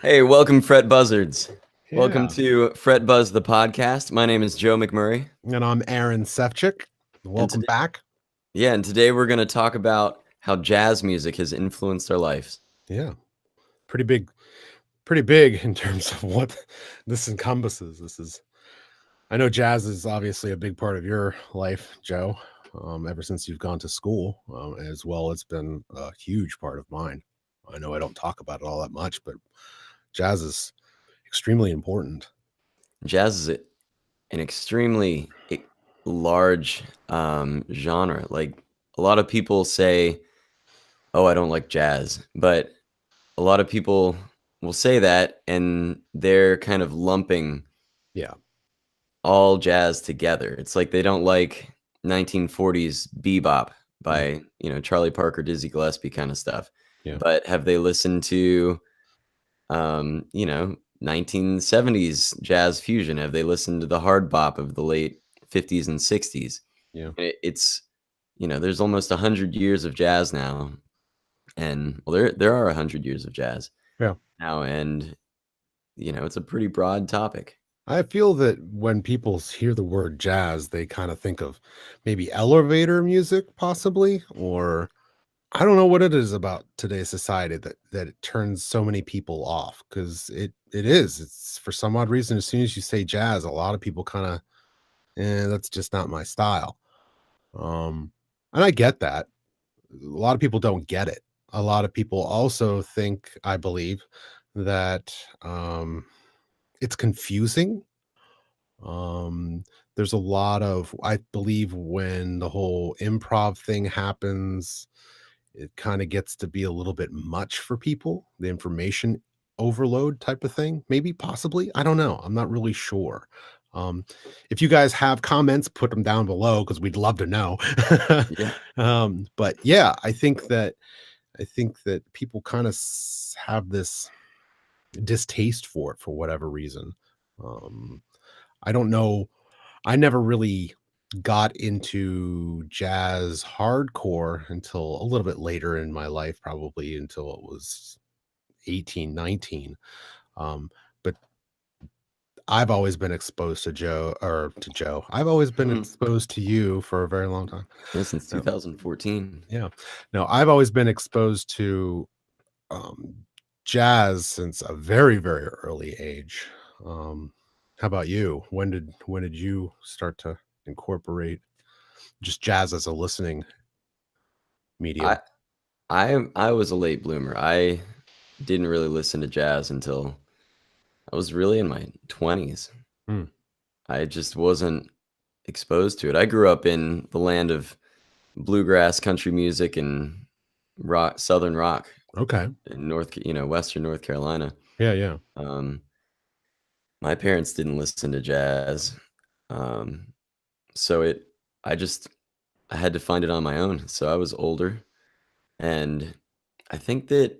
Hey, welcome, Fret Buzzards. Welcome Yeah. to Fret Buzz, the podcast. My name is Joe McMurray. And I'm Aaron Sefchick. And Welcome today, back. and today we're going to talk about how jazz music has influenced our lives. Yeah. Pretty big in terms of what this encompasses. I know jazz is obviously a big part of your life, Joe, ever since you've gone to school, as well. It's been a huge part of mine. I know I don't talk about it all that much, but jazz is extremely important. Jazz is an extremely large genre. Like, a lot of people say, oh, I don't like jazz. But a lot of people will say that, and they're kind of lumping Yeah. all jazz together. It's like they don't like 1940s bebop Mm. by, Charlie Parker, Dizzy Gillespie kind of stuff. Yeah. But have they listened to 1970s jazz fusion? Have they listened to the hard bop of the late 50s and 60s? Yeah. It's there's almost 100 years of jazz now. And well, there are 100 years of jazz Yeah. now, and it's a pretty broad topic. I feel that when people hear the word jazz, they kind of think of maybe elevator music, possibly, or I don't know what it is about today's society that it turns so many people off because it is. It's for some odd reason, as soon as you say jazz, a lot of people kind of, that's just not my style. Um, and I get that. A lot of people don't get it. A lot of people also think, I believe, that it's confusing. um there's a lot of, I believe, when the whole improv thing happens, it kind of gets to be a little bit much for people, the information overload type of thing, maybe, possibly, I don't know, I'm not really sure. um if you guys have comments, put them down below because we'd love to know. Yeah. But yeah, I think that people kind of have this distaste for it for whatever reason. um I don't know. I never really got into jazz hardcore until a little bit later in my life, probably until it was 18, 19. But I've always been exposed to Joe. I've always been exposed to you for a very long time. Yeah, since No, 2014. yeah. No, I've always been exposed to um, jazz since a very, very early age. Um, how about you? When did you start to incorporate just jazz as a listening I medium? I was a late bloomer. I didn't really listen to jazz until I was really in my 20s. Hmm. I just wasn't exposed to it. I grew up in the land of bluegrass, country music, and rock, southern rock Okay. in Western North Carolina. Yeah, yeah. Um, my parents didn't listen to jazz, um, so I just I had to find it on my own. So I was older, and I think that,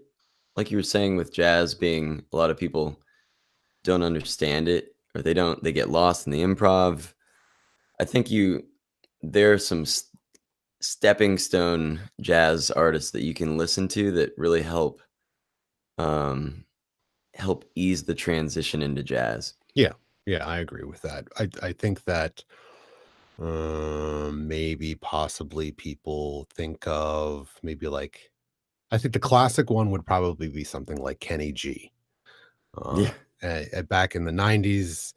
like you were saying, with jazz being, a lot of people don't understand it, or they get lost in the improv. I think there are some stepping stone jazz artists that you can listen to that really um help ease the transition into jazz. Yeah. Yeah, I agree with that. I think that maybe possibly people think of maybe like, I think the classic one would probably be something like Kenny G. Uh, Yeah. Back in the 90s,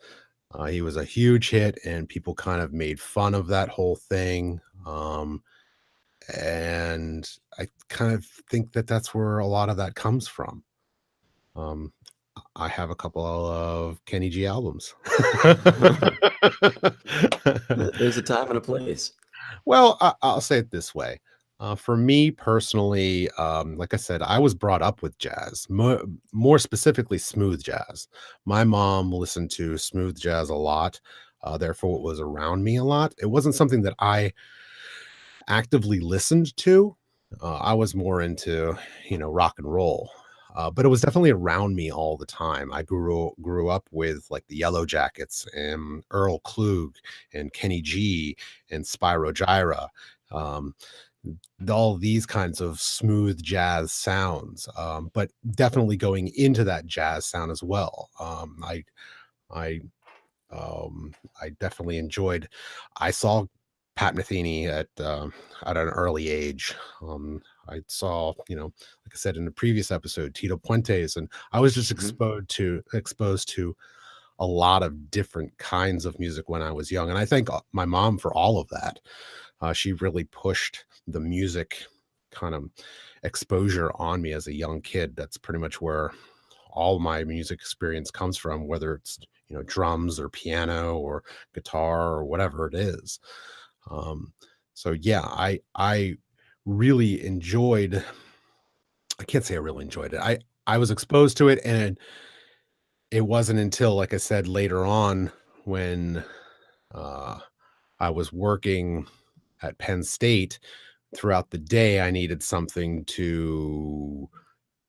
he was a huge hit, and people kind of made fun of that whole thing. And I kind of think that that's where a lot of that comes from. Um, I have a couple of Kenny G albums. There's a time and a place. Well, I'll say it this way. For me personally, like I said, I was brought up with jazz, more specifically smooth jazz. My mom listened to smooth jazz a lot, therefore it was around me a lot. It wasn't something that I actively listened to. I was more into, rock and roll. But it was definitely around me all the time. I grew up with like the Yellow Jackets and Earl Klug and Kenny G and Spyro Gyra. Um, all these kinds of smooth jazz sounds, but definitely going into that jazz sound as well. I um, I definitely enjoyed. I saw Pat Metheny at an early age. I saw, like I said in the previous episode, Tito Puentes, and I was just Mhm. exposed to a lot of different kinds of music when I was young, and I thank my mom for all of that. She really pushed the music kind of exposure on me as a young kid. That's pretty much where all my music experience comes from, whether it's drums or piano or guitar or whatever it is. Um, so yeah, I really enjoyed. I can't say I really enjoyed it. I was exposed to it, and it wasn't until, like I said, later on when uh, I was working at Penn State throughout the day, I needed something to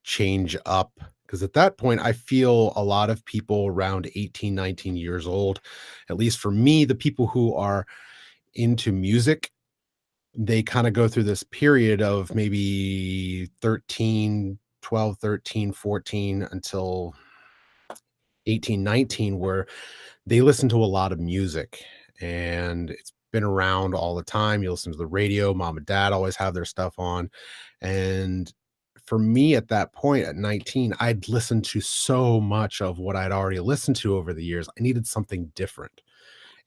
change up, because at that point, I feel a lot of people around 18, 19 years old, at least for me, the people who are into music, they kinda go through this period of maybe 13, 12, 13, 14 until 18, 19, where they listen to a lot of music, and it's been around all the time. You listen to the radio, mom and dad always have their stuff on, and for me at that point at 19, I'd listened to so much of what I'd already listened to over the years. I needed something different,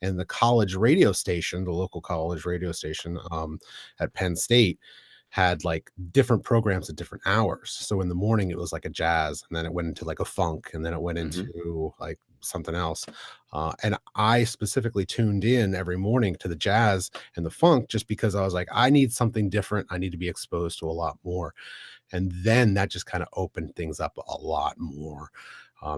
and the college radio station, the local college radio station, at Penn State had, like, different programs at different hours. So in the morning, it was like a jazz, and then it went into, like, a funk, and then it went Mhm. into, like, something else. And I specifically tuned in every morning to the jazz and the funk just because I was like, "I need something different. I need to be exposed to a lot more." And then that just kinda opened things up a lot more.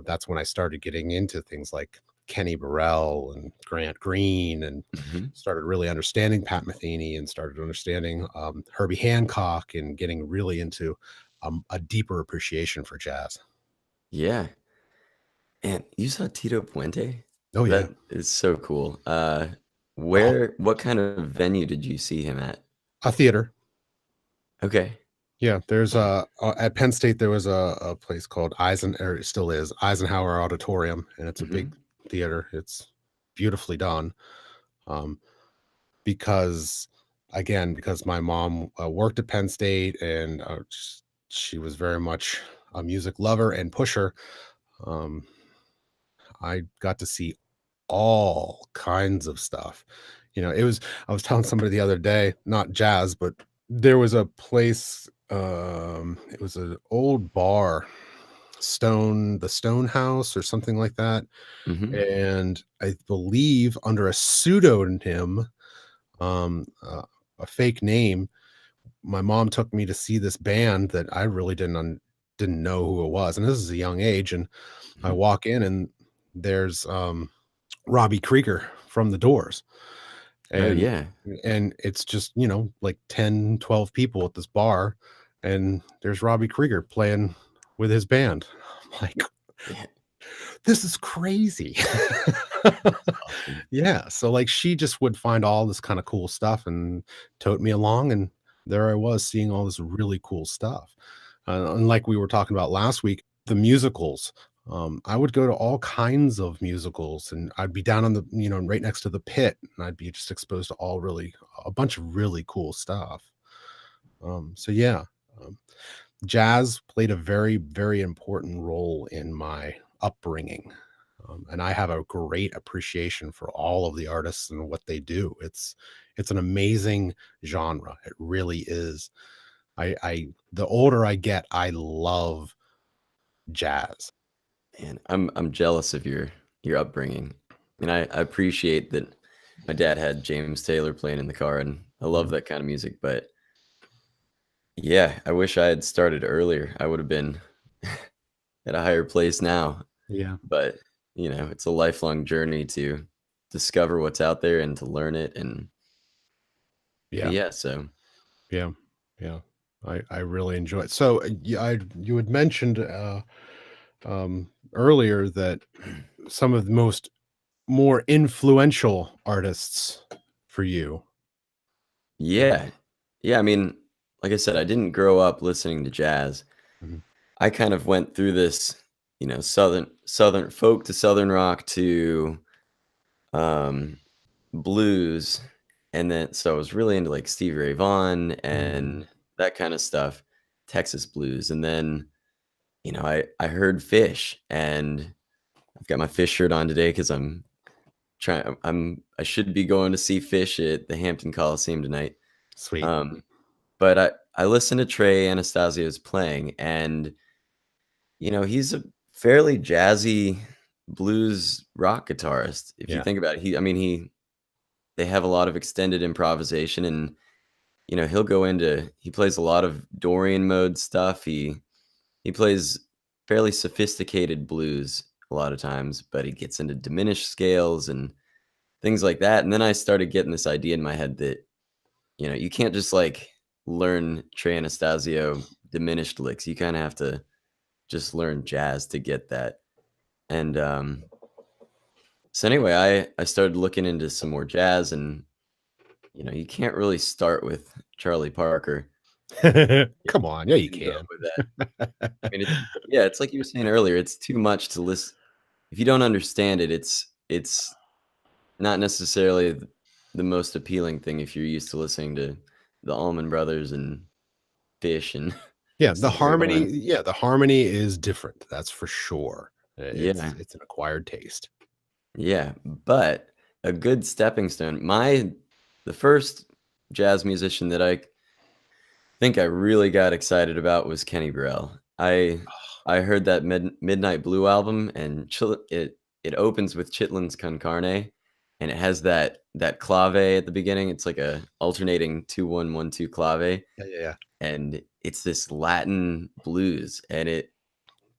That's when I started getting into things like Kenny Burrell and Grant Green, and Mhm. started really understanding Pat Metheny, and started understanding, Herbie Hancock, and getting really into, a deeper appreciation for jazz. Yeah. And you saw Tito Puente? Oh, yeah. That is so cool. Oh, What kind of venue did you see him at? a theater. Okay. Yeah, there's at Penn State, there was a place called or it still is, Eisenhower Auditorium, and it's a big Mhm. theater. It's beautifully done. Um, because because my mom worked at Penn State, and she was very much a music lover and pusher. Um, I got to see all kinds of stuff. I was telling somebody the other day, not jazz, but there was a place, it was an old bar, the Stone House or something like that. Mhm. And I believe under a pseudonym, um, uh, a fake name, my mom took me to see this band that I really didn't know who it was. And this is a young age, and I Mhm. walk in, and there's Robbie Krieger from The Doors. Oh, And yeah. it's just, like 10, 12 people at this bar, and there's Robbie Krieger playing with his band. I'm like, Yeah. "This is crazy." That's awesome. Yeah, so, like, she just would find all this kinda cool stuff and tote me along, and there I was seeing all this really cool stuff. And like we were talking about last week, the musicals, I would go to all kinds of musicals, and I'd be down on right next to the pit, and I'd be just exposed to a bunch of really cool stuff. So yeah, um, jazz played a very, very important role in my upbringing. And I have a great appreciation for all of the artists and what they do. It's an amazing genre. It really is. The older I get, I love jazz. And I'm jealous of your upbringing, and I appreciate that my dad had James Taylor playing in the car, and I love Mhm. that kind of music, but yeah, I wish I had started earlier. I would have been at a higher place now, Yeah. but, it's a lifelong journey to discover what's out there and to learn it, and Yeah. yeah, so Yeah. Yeah. I really enjoy it. So you had mentioned earlier that some of the more influential artists for you. yeah. Yeah, I mean, like I said, I didn't grow up listening to jazz. Mhm. I kind of went through this, southern folk to southern rock to um blues, and then so I was really into like Stevie Ray Vaughan Mhm. and that kind of stuff, Texas blues, and then I heard Fish, and I've got my Fish shirt on today because I should be going to see Fish at the Hampton Coliseum tonight. Sweet. Um, but I listened to Trey Anastasio's playing, and he's a fairly jazzy blues rock guitarist. If you Yeah. think about it, they have a lot of extended improvisation, and he plays a lot of Dorian mode stuff. He plays fairly sophisticated blues a lot of times, but he gets into diminished scales and things like that. And then I started getting this idea in my head that, you can't just like learn Trey Anastasio diminished licks. You kind of have to just learn jazz to get that. And so anyway, I started looking into some more jazz, and you can't really start with Charlie Parker. Come on. Yeah, you And go can. with that. I mean, yeah, it's like you were saying earlier, it's too much to listen. If you don't understand it, it's not necessarily the most appealing thing if you're used to listening to the Allman Brothers and Fish and Yeah, Stevie Ray Vaughan. the harmony is different, that's for sure. Yeah, It's an acquired taste. yeah, but a good stepping stone. The first jazz musician that I think I really got excited about was Kenny Burrell. I heard that Midnight Blue album, and it opens with Chitlin's Con Carne, and it has that clave at the beginning. It's like a alternating 2-1-1-2 clave, Yeah, yeah, yeah. and it's this Latin blues, and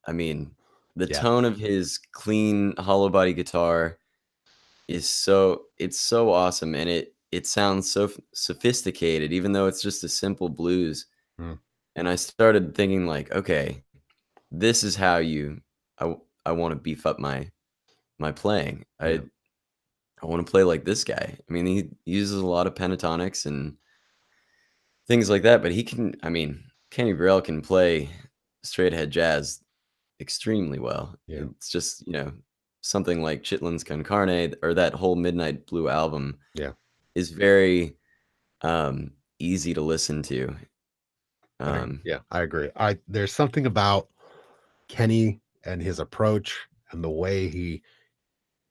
I mean, the Yeah. tone of his clean hollow body guitar it's so awesome, and it sounds so sophisticated, even though it's just a simple blues. Mm, And I started thinking like, okay, this is how I want to beef up my playing. yeah, I want to play like this guy. I mean, he uses a lot of pentatonics and things like that, but Kenny Burrell can play straight ahead jazz extremely well. yeah, It's just, something like Chitlin's Con Carne or that whole Midnight Blue album yeah. is very easy to listen to. Um, I agree. I There's something about Kenny and his approach and the way he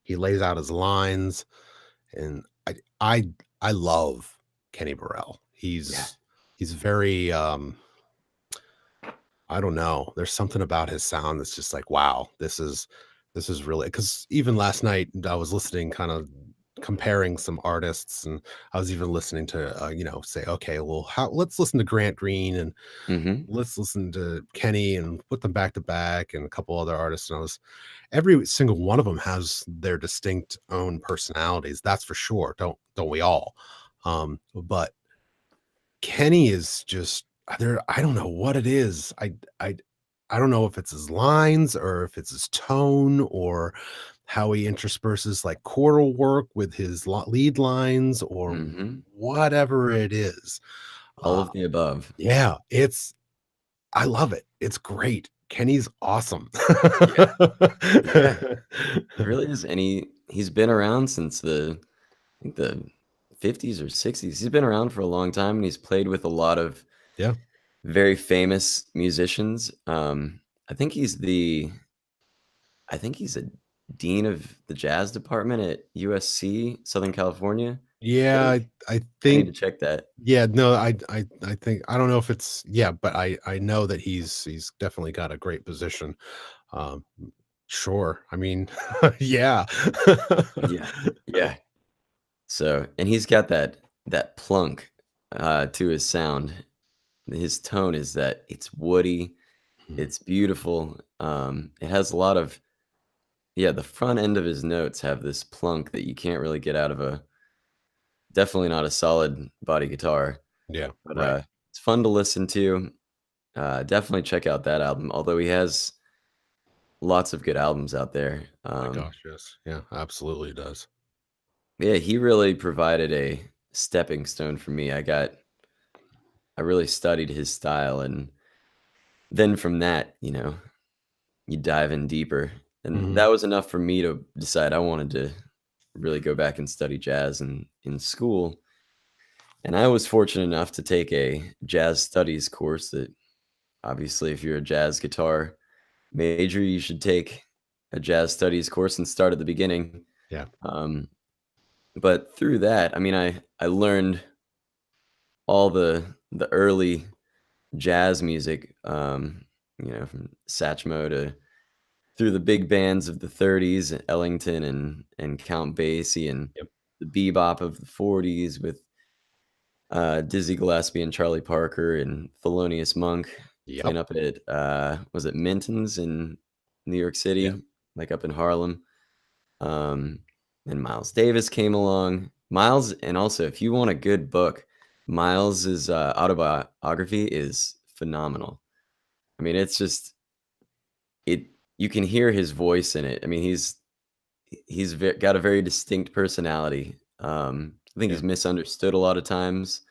lays out his lines, and I love Kenny Burrell. yeah. He's very, I don't know. There's something about his sound that's just like, wow, this is really, because even last night I was listening, kind of comparing some artists, and I was even listening to, say, okay, well, let's listen to Grant Green and Mhm. let's listen to Kenny and put them back to back and a couple other artists. And every single one of them has their distinct own personalities. That's for sure. Don't we all? But Kenny is just there. I don't know what it is. I don't know if it's his lines or if it's his tone or how he intersperses like choral work with his lead lines or Mhm. whatever it is. All Uh, of the above. yeah, I love it. It's great. Kenny's awesome. Yeah. Yeah. He really is, and he's been around since I think the 50s or 60s. He's been around for a long time, and he's played with a lot of Yeah. very famous musicians. I think he's a dean of the jazz department at USC, Southern California, I Yeah, think. I I need think to check that. yeah, no, I think I don't know if it's yeah, but I know that he's definitely got a great position. Um, sure. I mean, yeah. Yeah. Yeah. So, and he's got that plunk to his sound. His tone is that it's woody, Mhm. it's beautiful. It has a lot of yeah, the front end of his notes have this plunk that you can't really get out of a definitely not a solid body guitar, Yeah, but right. it's fun to listen to. Definitely check out that album, although he has lots of good albums out there. My gosh, yes. Yeah, absolutely does. Yeah, he really provided a stepping stone for me. I got I really studied his style, and then from that, you dive in deeper, and Mhm. that was enough for me to decide I wanted to really go back and study jazz in school. And I was fortunate enough to take a jazz studies course that obviously, if you're a jazz guitar major, you should take a jazz studies course and start at the beginning. Yeah. Um, but through that, I mean, I learned all the early jazz music, from Satchmo to through the big bands of the 30s, Ellington and Count Basie, and Yep. the bebop of the 40s with Dizzy Gillespie and Charlie Parker and Thelonious Monk Yep. playing up at was it Minton's in New York Yep. City, like up in Harlem. Um, and Miles Davis came along. Miles, and also if you want a good book, Miles's autobiography is phenomenal. I mean, it's just it. You can hear his voice in it. I mean, got a very distinct personality. I think Yeah. he's misunderstood a lot of times,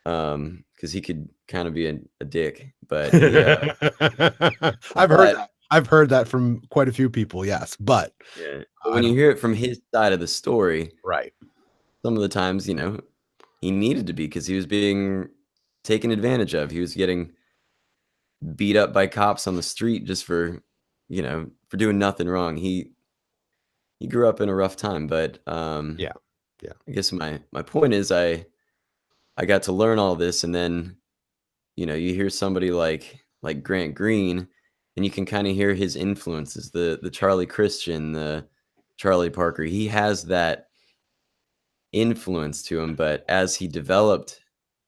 because he could kind of be a dick, but I've heard but that. I've heard that from quite a few people, yes, but yeah, but I when you don't. hear it from his side of the story, Right. some of the times, he needed to be because he was being taken advantage of. He was getting beat up by cops on the street just for doing nothing wrong. He grew up in a rough time, but Yeah. Yeah. I guess my point is I got to learn all this, and then you hear somebody like Grant Green, and you can kind of hear his influences, the Charlie Christian, the Charlie Parker. He has that influence to him, but as he developed,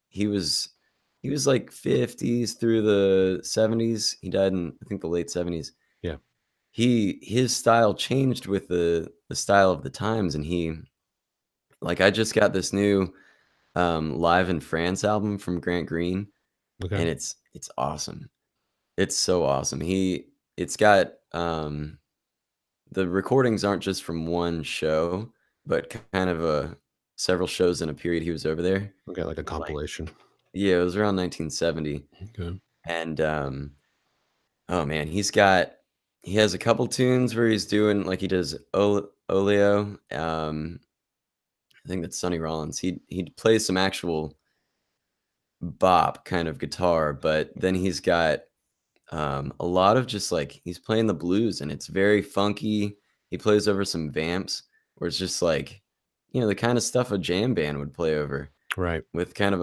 he was he was like 50s through the 70s. He died in, I think, the late 70s. Yeah. His style changed with the style of the times, and I just got this new Live in France album from Grant Green, Okay. and it's awesome. It's so awesome. It's got the recordings aren't just from one show, but kind of several shows in a period he was over there. Okay, like a Like, compilation. yeah, it was around 1970. Okay. And oh man, he has a couple tunes where he's doing like he does Oleo. I think that's Sonny Rollins. He plays some actual bop kind of guitar, but then he's got a lot of just like he's playing the blues, and it's very funky. He plays over some vamps where it's just like, the kind of stuff a jam band would play over Right. with kind of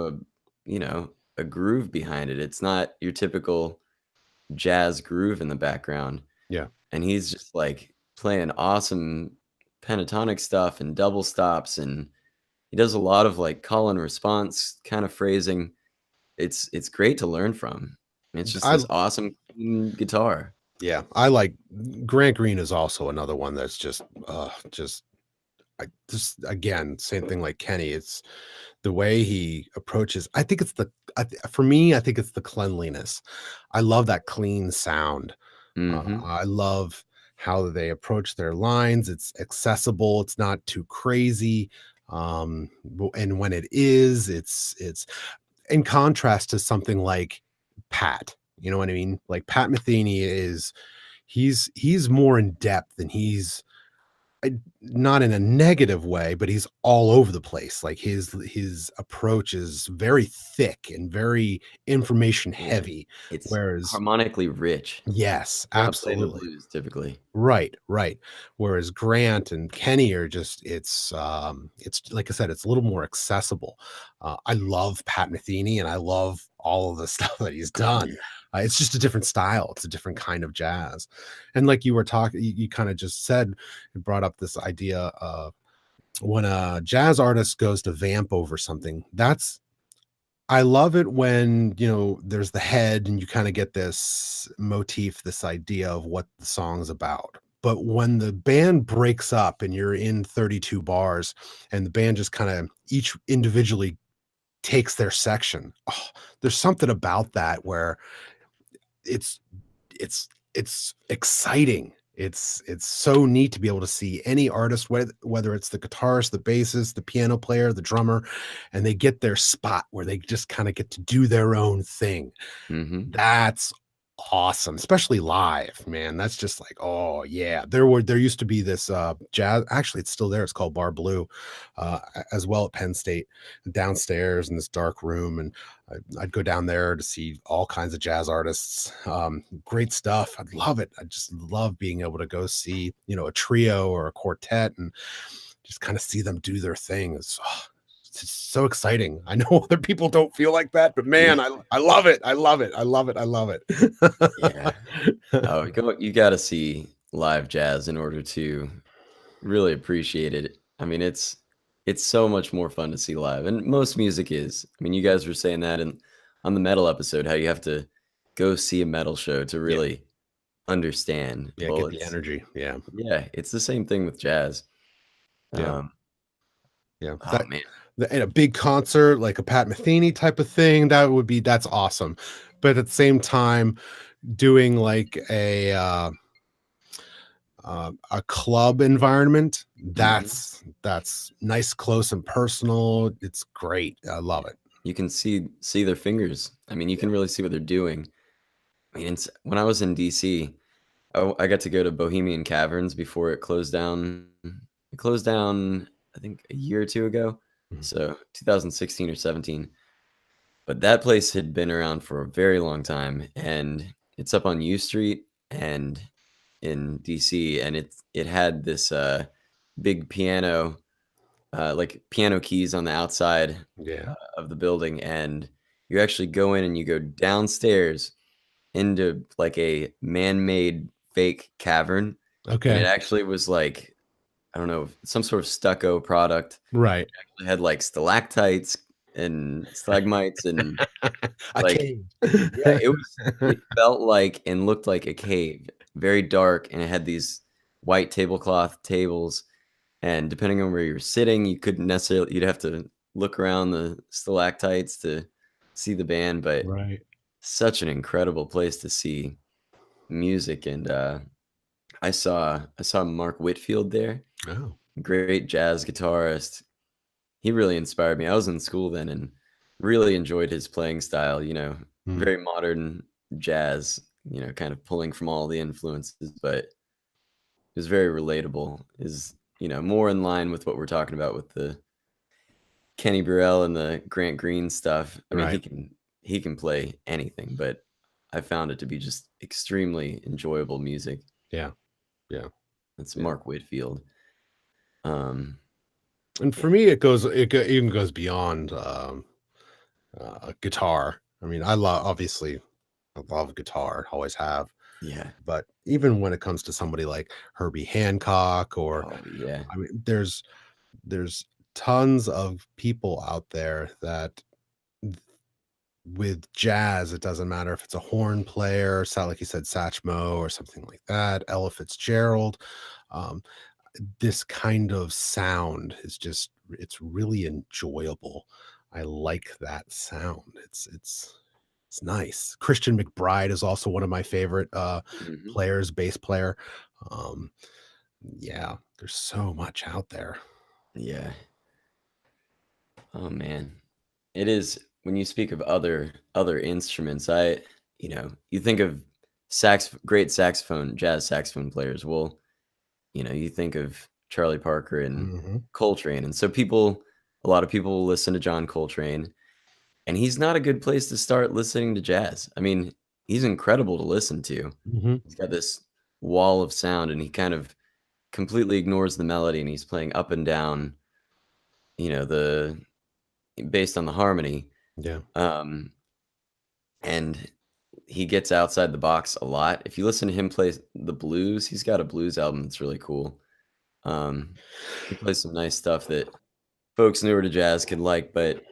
a groove behind it. It's not your typical jazz groove in the background. Yeah. And he's just like playing awesome pentatonic stuff and double stops, and he does a lot of like call and response kind of phrasing. It's great to learn from. It's just I this awesome clean guitar. Yeah, I like Grant Green is also another one that's just I just again, same thing like Kenny. It's the way he approaches. I think it's for me, I think it's the cleanliness. I love that clean sound. Mhm. I love how they approach their lines. It's accessible. It's not too crazy. And when it is, it's in contrast to something like Pat. You know what I mean? Like Pat Metheny is he's more in depth and he's not in a negative way, but he's all over the place. Like his approach is very thick and very information Yeah. heavy. It's Whereas harmonically rich. yes, You're not playing the absolutely. blues typically. Right, right. Whereas Grant and Kenny are just it's like I said, it's a little more accessible. I love Pat Metheny and I love all of the stuff that he's done. Yeah. It's just a different style. It's a different kind of jazz. And like you were talking, you kind of just said, you brought up this idea of when a jazz artist goes to vamp over something. That's I love it when, there's the head and you kinda get this motif, this idea of what the song's about. But when the band breaks up and you're in 32 bars and the band just kinda each individually takes their section, there's something about that where it's it's exciting. It's so neat to be able to see any artist, whether it's the guitarist, the bassist, the piano player, the drummer, and they get their spot where they just kind of get to do their own thing. Mhm. That's awesome, especially live, man. That's just like, oh yeah. There used to be this jazz, actually it's still there. It's called Bar Blue, as well at Penn State, downstairs in this dark room. And I'd go down there to see all kinds of jazz artists. Great stuff. I'd love it. I just love being able to go see, a trio or a quartet and just kind of see them do their thing. It's just so exciting. I know other people don't feel like that, but Yeah. man, I love it. I love it. I love it. I love it. Yeah. Oh, you gotta see live jazz in order to really appreciate it. I mean, it's so much more fun to see live, and most music is. I mean, you guys were saying that in on the metal episode, how you have to go see a metal show to Yeah. really understand. Yeah, Well, get the it's energy. Yeah. yeah, it's the same thing with jazz. Yeah. Um, Yeah. oh man, In a big concert, like a Pat Metheny type of thing, that's awesome. But at the same time, doing like a club environment, mhm, that's nice, close, and personal. It's great. I love yeah. it. You can see their fingers. I mean, you Yeah. can really see what they're doing. I mean, when I was in DC, I got to go to Bohemian Caverns before it closed down. It closed down, I think, a year or 2 ago, Mhm. so 2016 or 17. But that place had been around for a very long time, and it's up on U Street and in DC, and it had this, big piano, like, piano keys on the outside, Yeah. of the building, and you actually go in and you go downstairs into, like, a man-made fake cavern, and Okay. it actually was, like, I don't know, some sort of stucco product. Right. It had, like, stalactites and stalagmites and, A like cave. yeah, it felt like and looked like a cave, very dark, and it had these white tablecloth tables, and depending on where you were sitting, you couldn't necessarily you'd have to look around the stalactites to see the band, but Right. such an incredible place to see music, and, I saw Mark Whitfield there, Oh. great jazz guitarist. He really inspired me. I was in school then and really enjoyed his playing style, Mm. very modern jazz, kind of pulling from all the influences, but it was very relatable. Is, more in line with what we're talking about with the Kenny Burrell and the Grant Green stuff. I mean, Right. he can play anything, but I found it to be just extremely enjoyable music. Yeah. Yeah. That's Yeah. Mark Whitfield. Um, And yeah, for me, even goes beyond guitar. I mean, I love guitar, always have. yeah. But even when it comes to somebody like Herbie Hancock, or Oh, yeah. I mean, there's tons of people out there that with jazz, it doesn't matter if it's a horn player, sound like you said, Satchmo or something like that, Ella Fitzgerald. Um, this kind of sound is just it's really enjoyable. I like that sound. It's nice. Christian McBride is also one of my favorite Mhm. players, bass player. Um, yeah, there's so much out there. Yeah. Oh, man. It is when you speak of other instruments, you think of great saxophone, jazz saxophone players. Well, you think of Charlie Parker and Mhm, Coltrane, and so a lot of people listen to John Coltrane, and he's not a good place to start listening to jazz. I mean, he's incredible to listen to. mhm. He's got this wall of sound, and he kind of completely ignores the melody, and he's playing up and down, the based on the harmony. Yeah. Um, and he gets outside the box a lot. If you listen to him play the blues, he's got a blues album that's really cool. Um, he plays some nice stuff that folks newer to jazz can like, but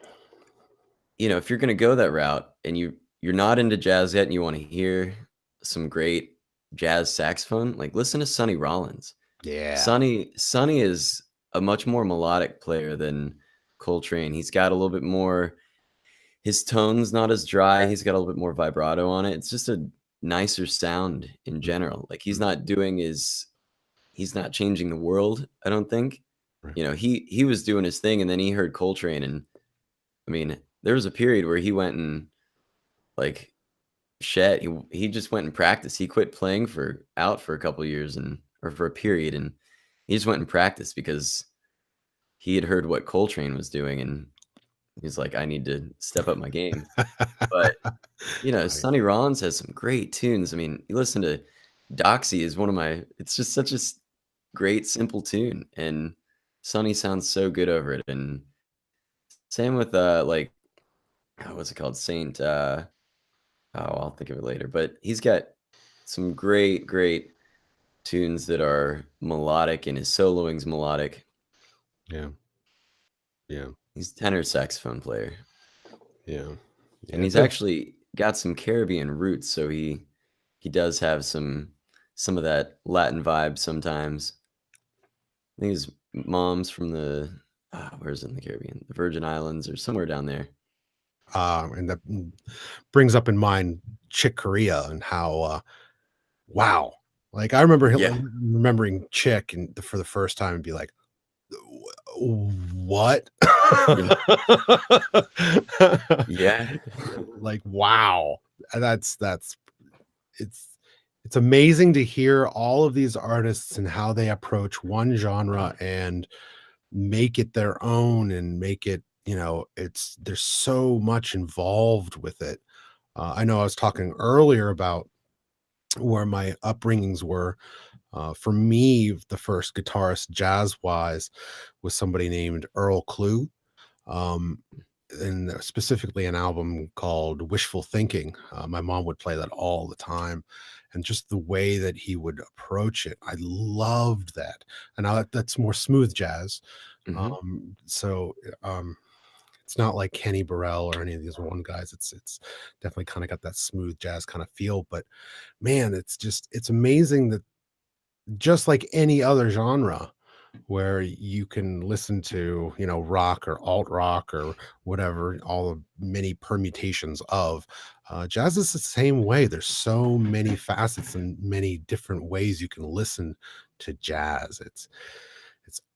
if you're gonna go that route and you're not into jazz yet and you want to hear some great jazz saxophone, like listen to Sonny Rollins. Yeah. Sonny is a much more melodic player than Coltrane. He's got a little bit more his tone's not as dry, he's got a little bit more vibrato on it. It's just nicer sound in general. Like he's not changing the world, I don't think. Right. He was doing his thing, and then he heard Coltrane, and I mean, there was a period where he went and like he just went and practiced. He quit playing for a couple years or for a period, and he just went and practiced because he had heard what Coltrane was doing, and he's like, I need to step up my game. But Right. Sonny Rollins has some great tunes. I mean, you listen to Doxy is one of my. It's just such a great simple tune, and Sonny sounds so good over it. And same with like what's it called, Saint. Oh, I'll think of it later. But he's got some great tunes that are melodic, and his soloing's melodic. Yeah. Yeah. He's a tenor saxophone player, Yeah. and Yeah. he's actually got some Caribbean roots, so he does have some of that Latin vibe sometimes. I think his mom's from the where is it in the Caribbean? The Virgin Islands or somewhere down there. And that brings up in mind Chick Corea and how wow. Like I remember Yeah. remembering Chick and for the first time and be like, what? Yeah. Yeah. Like, wow. That's it's it's amazing to hear all of these artists and how they approach one genre and make it their own and make it, it's there's so much involved with it. I know I was talking earlier about where my upbringings were. For me, the first guitarist jazz wise was somebody named Earl Klugh, um, and specifically an album called Wishful Thinking. My mom would play that all the time. And just the way that he would approach it, I loved that. And now that's more smooth jazz. Mhm. So it's not like Kenny Burrell or any of these one guys. It's definitely kind of got that smooth jazz kind of feel. But man, it's amazing that just like any other genre where you can listen to, rock or alt rock or whatever, all the many permutations of jazz is the same way. There's so many facets and many different ways you can listen to jazz. It's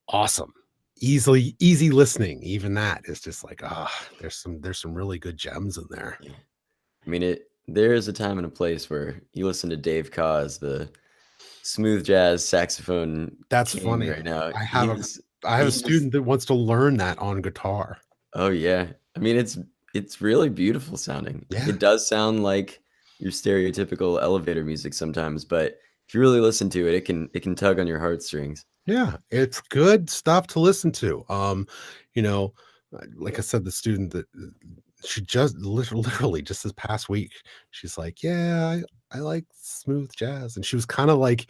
awesome. Easy listening. Even that is just like, there's some really good gems in there. Yeah. I mean, there is a time and a place where you listen to Dave Koz, the smooth jazz saxophone That's king funny. right now. I have a I have a He's student that wants to learn that on guitar. oh yeah. I mean, it's really beautiful sounding. Yeah. It does sound like your stereotypical elevator music sometimes, but if you really listen to it, it can tug on your heartstrings. Yeah, it's good stuff to listen to. You know, like I said, the student that she just literally just this past week, she's like, "Yeah, I like smooth jazz," and she was kind of like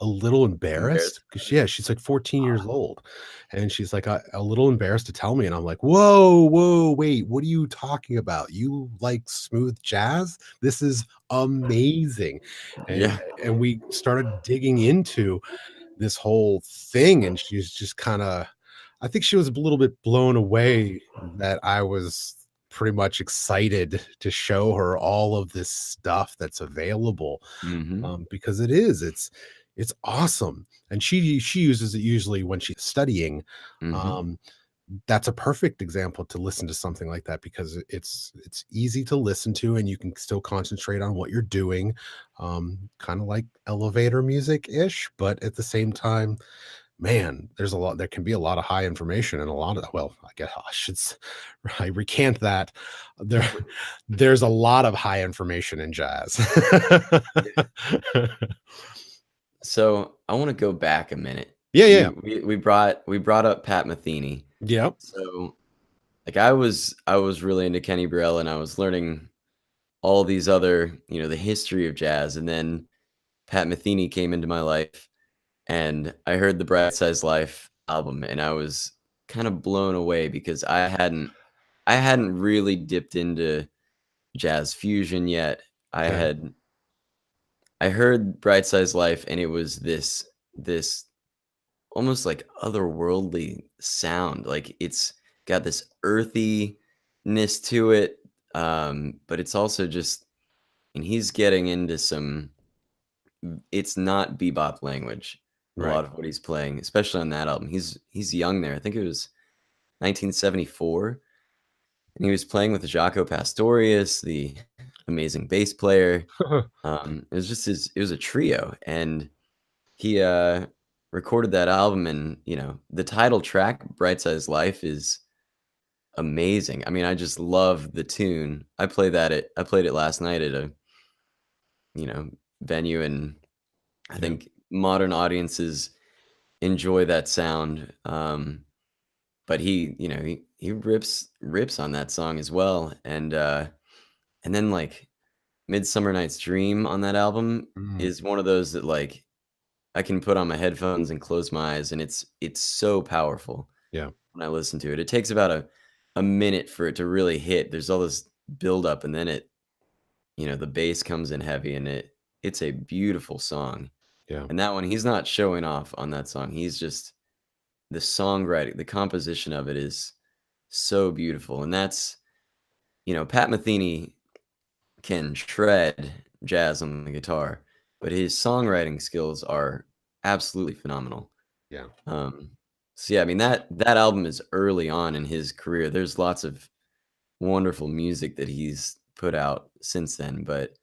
a little embarrassed Embarrassed. because yeah, she's like 14 years old, and she's like a little embarrassed to tell me, and I'm like, whoa, wait, what are you talking about? You like smooth jazz? This is amazing, and Yeah. and we started digging into this whole thing, and she's just kinda I think she was a little bit blown away that I was pretty much excited to show her all of this stuff that's available, Mhm. because it's awesome, and she uses it usually when she's studying. Mhm. um, that's a perfect example to listen to something like that because it's easy to listen to and you can still concentrate on what you're doing, kind of like elevator music ish, but at the same time, man, there can be a lot of high information and a lot of, well, I guess I recant that. there there's a lot of high information in jazz. Yeah. So, I wanna go back a minute. Yeah, yeah, We brought up Pat Metheny. yep, So, like, I was really into Kenny Burrell, and I was learning all these other, the history of jazz, and then Pat Metheny came into my life, and I heard the Bright Size Life album, and I was kind of blown away because I hadn't really dipped into jazz fusion yet. I okay, had I heard Bright Size Life, and it was this almost like otherworldly sound. Like it's got this earthiness to it, but it's also just and he's getting into some. It's not bebop language. A Right. lot of what he's playing, especially on that album. He's young there. I think it was 1974, and he was playing with Jaco Pastorius, the amazing bass player. It was just it was a trio, and he recorded that album, and the title track, "Bright Side's Life," is amazing. I mean, I just love the tune. I played it last night at a you know venue, and I Yeah. think modern audiences enjoy that sound. But he rips on that song as well, and then like Midsummer Night's Dream on that album Mm, is one of those that like I can put on my headphones and close my eyes, and it's so powerful yeah. when I listen to it. It takes about a minute for it to really hit. There's all this build up, and then the bass comes in heavy, and it's a beautiful song. Yeah. And that one, he's not showing off on that song. He's just the songwriting, the composition of it is so beautiful. And that's, Pat Metheny can shred jazz on the guitar, but his songwriting skills are absolutely phenomenal. Yeah. Um, so yeah, I mean that album is early on in his career. There's lots of wonderful music that he's put out since then, but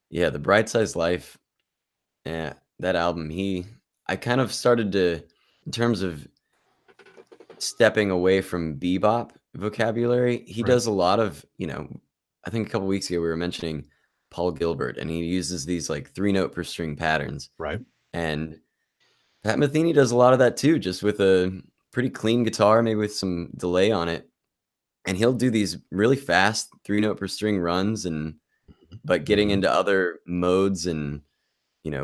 yeah, the Bright Size Life, yeah, that album, I kind of started to, in terms of stepping away from bebop vocabulary, he Right. does a lot of, I think a couple weeks ago we were mentioning Paul Gilbert, and he uses these like 3 note per string patterns. Right. And Pat Metheny does a lot of that too, just with a pretty clean guitar, maybe with some delay on it. And he'll do these really fast 3 note per string runs, and but getting Mhm. into other modes, and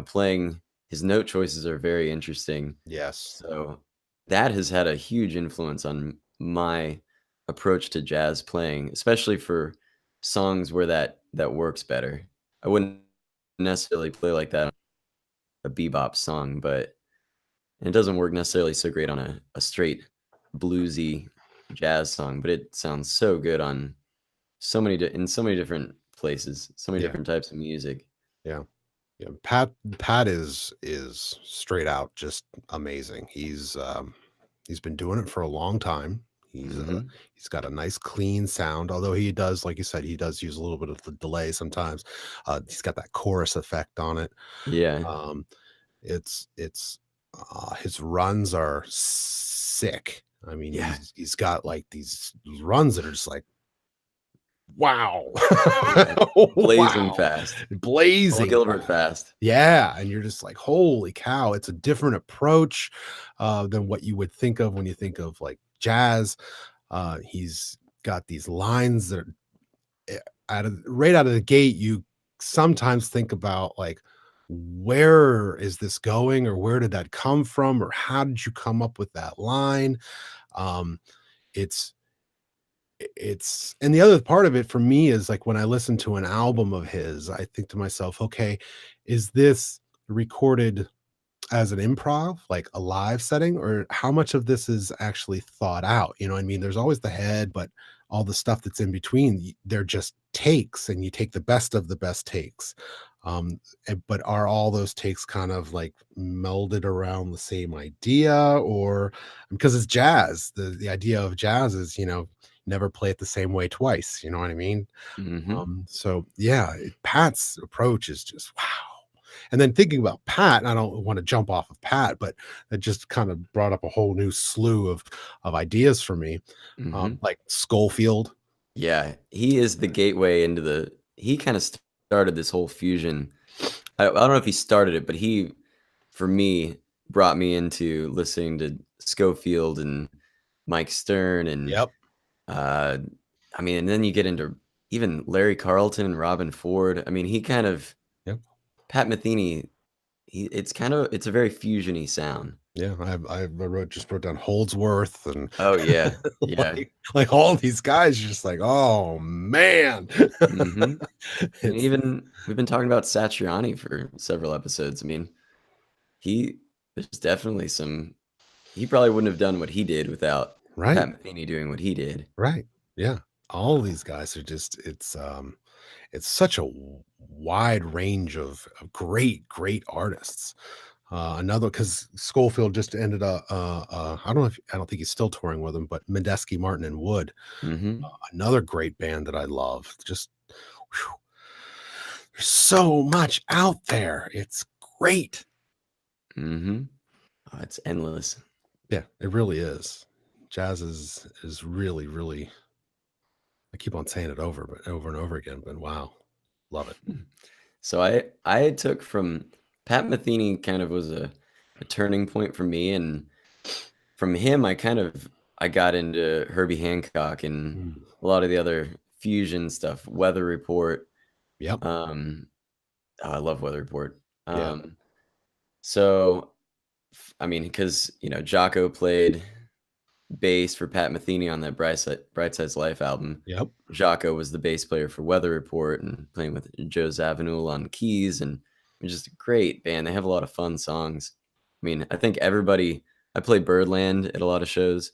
playing, his note choices are very interesting. Yes. So that has had a huge influence on my approach to jazz playing, especially for songs where that works better. I wouldn't necessarily play like that on a bebop song, but it doesn't work necessarily so great on a straight bluesy jazz song, but it sounds so good on in so many different places, so many Yeah. different types of music. Yeah. Yeah. Pat is straight out just amazing. He's been doing it for a long time. Mhm. He's got a nice clean sound, although he does, like you said, he does use a little bit of the delay sometimes. He's got that chorus effect on it. Yeah. Um, it's his runs are sick. I mean, Yeah. he's got like these runs that are just like, wow. Yeah. Blazing Wow. fast. Paul Blazing Gilbert fast. fast. Yeah, and you're just like, "Holy cow." It's a different approach, than what you would think of when you think of, like, jazz. He's got these lines that are, eh, out of the gate, you sometimes think about, like, where is this going, or where did that come from, or how did you come up with that line? Um, it's it's and the other part of it for me is, like, when I listen to an album of his, I think to myself, "Okay, is this recorded as an improv, like a live setting, or how much of this is actually thought out?" You know what I mean? There's always the head, but all the stuff that's in between, they're just takes, and you take the best of the best takes. But are all those takes kind of like melded around the same idea, or because it's jazz, the idea of jazz is, never play it the same way twice. You know what I mean? Mhm. So yeah, Pat's approach is just wow. And then thinking about Pat, and I don't want to jump off of Pat, but it just kind of brought up a whole new slew of ideas for me. Mhm. Like Schofield. Yeah, he is the gateway into he kinda started this whole fusion. I don't know if he started it, but he, for me, brought me into listening to Scofield and Mike Stern, and, Yep. uh, I mean, and then you get into even Larry Carlton and Robin Ford. I mean, he kind of Yep. Pat Metheny, it's a very fusiony sound. Yeah. Just wrote down Holdsworth and Oh, yeah. Yeah. like all these guys, you're just like, oh man. Mhm. And It's even we've been talking about Satriani for several episodes. I mean, he there's definitely some he probably wouldn't have done what he did without right. Pat Metheny doing what he did. Right. Yeah. All these guys are just it's such a wide range of great artists. Another, because Schofield just ended up, I don't think he's still touring with him, but Medeski, Martin, and Wood, Mhm. another great band that I love. Just whew, there's so much out there. It's great. Mhm. Oh, it's endless. Yeah, it really is. Jazz is really, really, I keep on saying it over and over again, but wow, love it. So I took from Pat Metheny kind of was a turning point for me, and from him I got into Herbie Hancock and Mm. a lot of the other fusion stuff, Weather Report. Yep. Um, oh, I love Weather Report. Yeah. So I mean, because Jocko played bass for Pat Metheny on that Bright Side's Life album. Yep. Jocko was the bass player for Weather Report and playing with Joe Zawinul on keys, and it's just a great band. They have a lot of fun songs. I mean, I think everybody. I play Birdland at a lot of shows,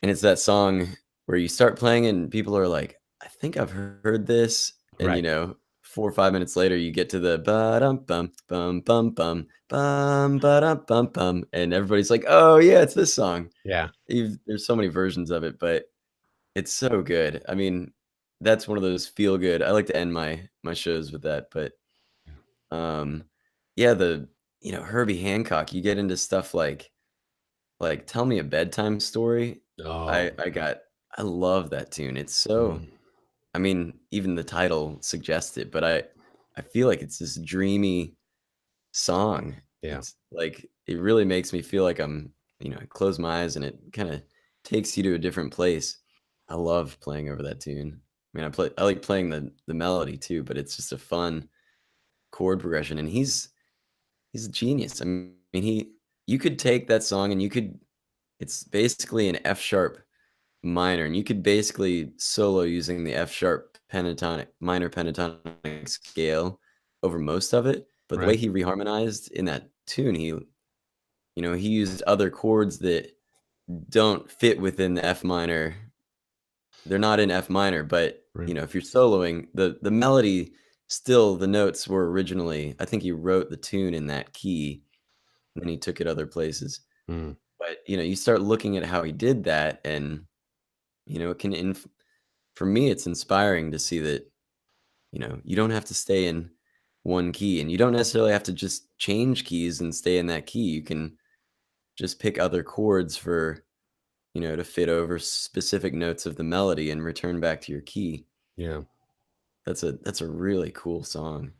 and it's that song where you start playing and people are like, "I think I've heard this," and Right. 4 or 5 minutes later, you get to the ba dum bum bum bum bum ba dum bum bum, and everybody's like, "Oh yeah, it's this song." Yeah. There's so many versions of it, but it's so good. I mean, that's one of those feel good. I like to end my shows with that, but um yeah, the Herbie Hancock, you get into stuff like Tell Me a Bedtime Story. Oh. I love that tune. It's so Mm. I mean, even the title suggests it, but I feel like it's this dreamy song. Yeah. It's like it really makes me feel like I close my eyes and it kind of takes you to a different place. I love playing over that tune. I mean, I like playing the melody too, but it's just a fun chord progression, and he's a genius. I mean, he you could take that song and it's basically an F sharp minor, and you could basically solo using the F sharp minor pentatonic scale over most of it. But the way Right. he reharmonized in that tune, he used other chords that don't fit within the F minor. They're not in F minor, but Right. if you're soloing, the melody still the notes were originally. I think he wrote the tune in that key, and then he took it other places. Mm. But you start looking at how he did that, and it can. For me, it's inspiring to see that you don't have to stay in one key, and you don't necessarily have to just change keys and stay in that key. You can just pick other chords to fit over specific notes of the melody and return back to your key. Yeah. That's a really cool song.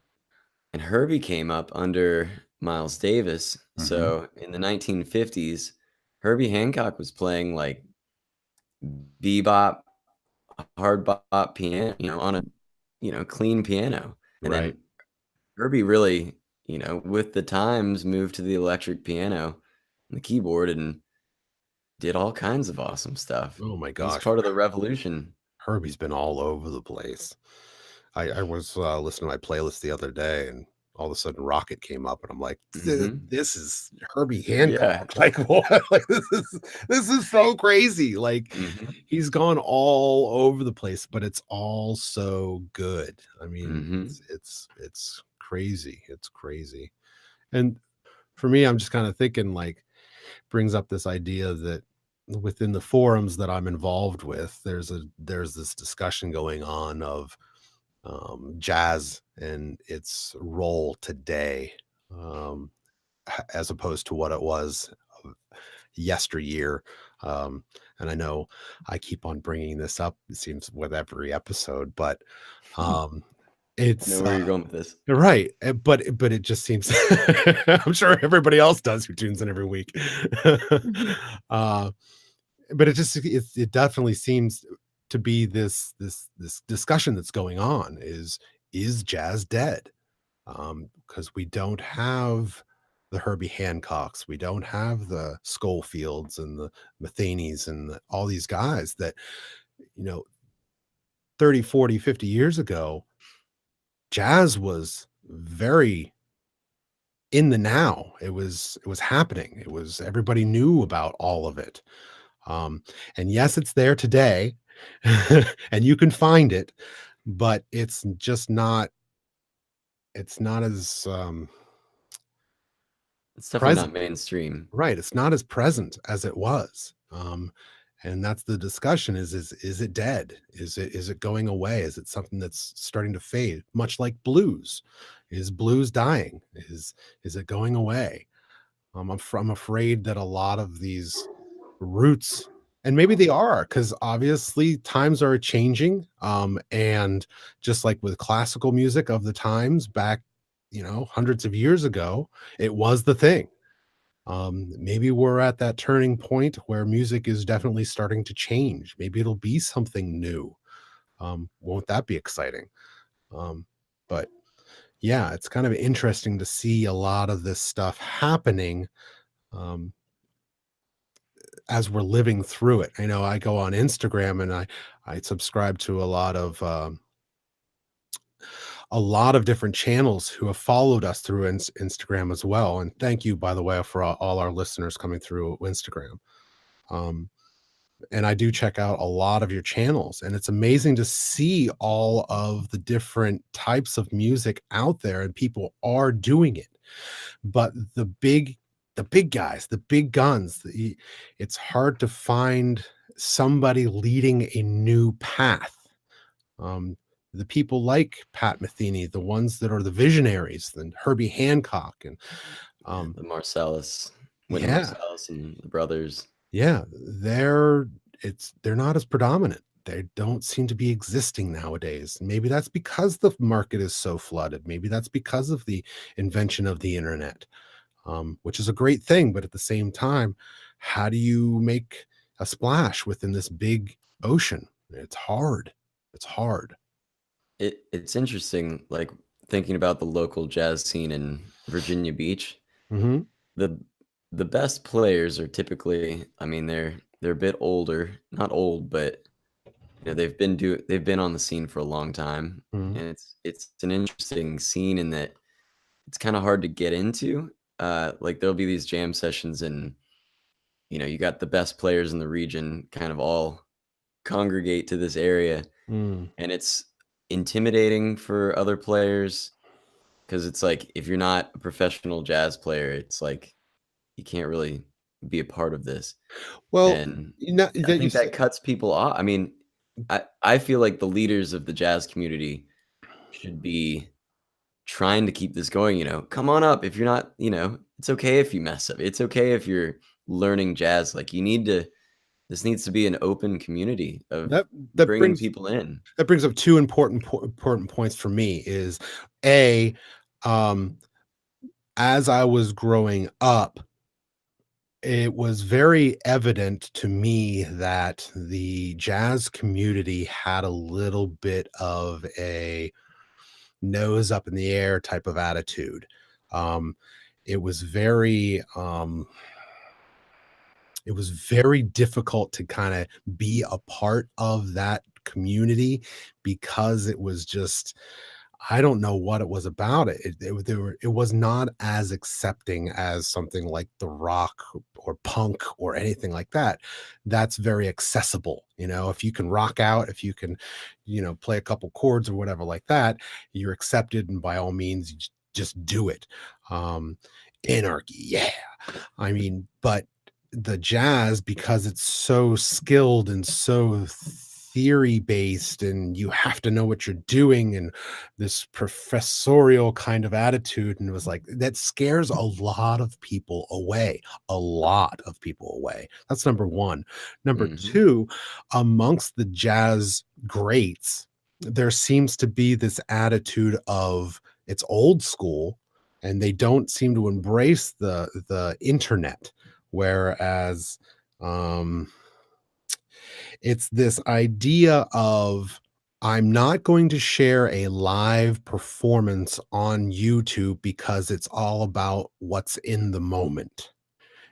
And Herbie came up under Miles Davis. Mhm. So in the 1950s, Herbie Hancock was playing like bebop, hard bop piano, on a clean piano. And Right. then Herbie really, with the times moved to the electric piano and the keyboard and did all kinds of awesome stuff. Oh my He's gosh. part of the revolution. Herbie's been all over the place. I was, listening to my playlist the other day, and all of a sudden Rocket came up, and I'm like, Mhm. This is Herbie Yeah. Hancock." Like, what? Like, this is so crazy. Like, Mhm. he's gone all over the place, but it's all so good. I mean, Mhm. it's crazy. It's crazy. And for me, I'm just kinda thinking, like, brings up this idea that within the forums that I'm involved with, there's this discussion going on of jazz and its role today, um, as opposed to what it was yesteryear. Um, and I know I keep on bringing this up, it seems, with every episode, but um, I know it's where you're going with this. right. But it just seems I'm sure everybody else does who tunes in every week. uh, but it definitely seems to be this discussion that's going on is jazz dead? Because we don't have the Herbie Hancocks, we don't have the Schofields and the Metheny's and all these guys that, you know, 30, 40, 50 years ago, jazz was very in the now. It was happening. It was everybody knew about all of it. Um, and yes, it's there today, and you can find it, but it's just not, it's not as It's definitely not present. mainstream. Right, it's not as present as it was. And that's the discussion, is it dead? Is it going away? Is it something that's starting to fade? Much like blues. Is blues dying? Is it going away? I'm afraid that a lot of these roots, and maybe they are, because obviously times are changing. And just like with classical music of the times back, hundreds of years ago, it was the thing. Maybe we're at that turning point where music is definitely starting to change. Maybe it'll be something new. Won't that be exciting? Um, but yeah, it's kind of interesting to see a lot of this stuff happening, um, as we're living through it. I know I go on Instagram, and I subscribe to a lot of different channels who have followed us through Instagram as well. And thank you, by the way, for all our listeners coming through Instagram. Um, and I do check out a lot of your channels, and it's amazing to see all of the different types of music out there, and people are doing it. But the big guys, the big guns, it's hard to find somebody leading a new path. Um, the people like Pat Metheny, the ones that are the visionaries, and Herbie Hancock, and Yeah, um, the Marcellus, Wynton yeah, Marsalis and the brothers. yeah, they're not as predominant. They don't seem to be existing nowadays. Maybe that's because the market is so flooded. Maybe that's because of the invention of the internet, which is a great thing. But at the same time, how do you make a splash within this big ocean? It's hard. It's hard. It's interesting, like thinking about the local jazz scene in Virginia Beach. Hmm. The the best players are typically, I mean, they're a bit older, not old, but they've been on the scene for a long time, Hmm. and it's an interesting scene in that it's kind of hard to get into. Like there'll be these jam sessions, and you got the best players in the region kind of all congregate to this area, Mm. and it's intimidating for other players because it's like if you're not a professional jazz player, it's like you can't really be a part of this. Well, And I that you think said that cuts people off. I mean, I feel like the leaders of the jazz community should be trying to keep this going, come on up if you're not, it's okay if you mess up. It's okay if you're learning jazz. Like this needs to be an open community of that that bringing brings people in. that brings up two important points for me. Is a um as I was growing up, it was very evident to me that the jazz community had a little bit of a nose up in the air type of attitude. Um, it was very it was very difficult to kind of be a part of that community, because it was just, I don't know what it was about it. It was not as accepting as something like the rock or punk or anything like that. That's very accessible. If you can rock out, if you can, play a couple chords or whatever like that, you're accepted, and by all means, just do it. Um, Anarchy, yeah. I mean, but the jazz, because it's so skilled and so theory based, and you have to know what you're doing, and this professorial kind of attitude, and it was like that scares a lot of people away. A lot of people away. That's number one. Number Hmm. two, amongst the jazz greats, there seems to be this attitude of it's old school, and they don't seem to embrace the internet. Whereas, um, it's this idea of, I'm not going to share a live performance on YouTube because it's all about what's in the moment.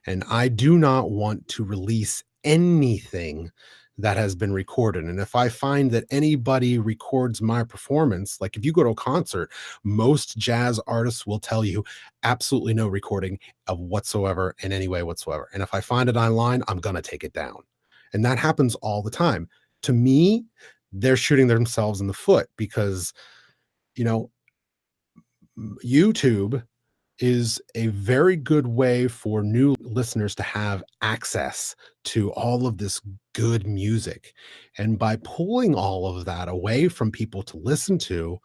And I do not want to release anything that has been recorded. And if I find that anybody records my performance, like if you go to a concert, most jazz artists will tell you absolutely no recording of whatsoever in any way whatsoever. And if I find it online, I'm going to take it down. And that happens all the time. To me, they're shooting themselves in the foot because, you know, YouTube is a very good way for new listeners to have access to all of this good music. And by pulling all of that away from people to listen to,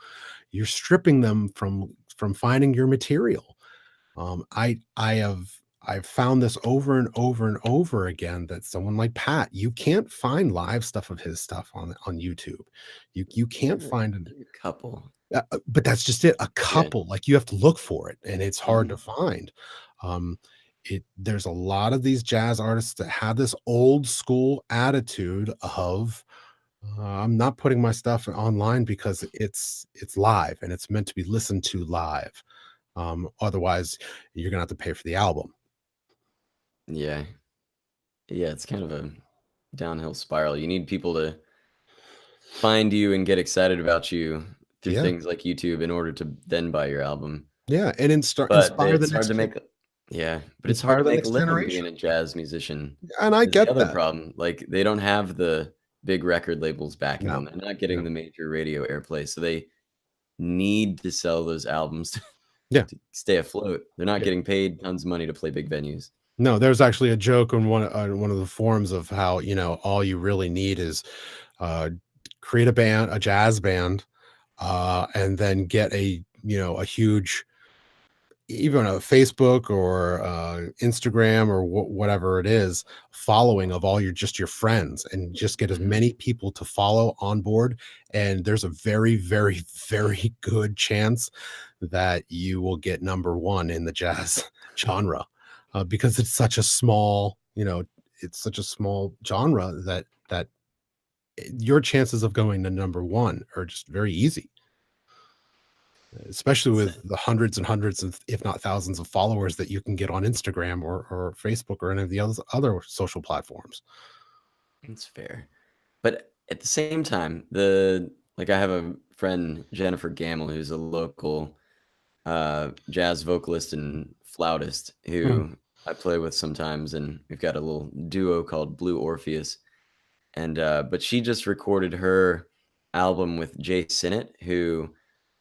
you're stripping them from finding your material. I've found this over and over and over again that someone like Pat, you can't find live stuff of his stuff on YouTube. You can't find it. Maybe a couple. But that's just it. A Yeah. couple, like you have to look for it, and it's hard to Mhm. find. Um, there's a lot of these jazz artists that have this old school attitude of I'm not putting my stuff online because it's live and it's meant to be listened to live. Otherwise, you're gonna have to pay for the album. Yeah. Yeah, it's kind of a downhill spiral. You need people to find you and get excited about you through Yeah, things like YouTube in order to then buy your album. yeah, and But inspire the it's hard next to make yeah, but it's hard inspire to the make a next living being generation. a jazz musician And I is the get other that. problem. Like, they don't have the big record labels backing No, them. They're not no, getting the major radio airplay, so they need to sell those albums yeah, to stay afloat. They're not yeah. getting paid tons of money to play big venues. No, there's actually a joke on one of the forums of how, all you really need is, uh, create a jazz band, and then get a huge, even a Facebook or, Instagram or whatever it is, following of all your friends, and just get as Mhm. many people to follow on board, and there's a very, very, very good chance that you will get number 1 in the jazz genre, because it's such a small, it's such a small genre that your chances of going to number 1 are just very easy, especially It's with the hundreds and hundreds of, if not thousands of followers that you can get on Instagram or Facebook or any of the other social platforms. it's fair. But at the same time, the like, I have a friend, Jennifer Gamble, who's a local, jazz vocalist and flautist Mm, who I play with sometimes, and we've got a little duo called Blue Orpheus. And, but she just recorded her album with Jay Sinnott, who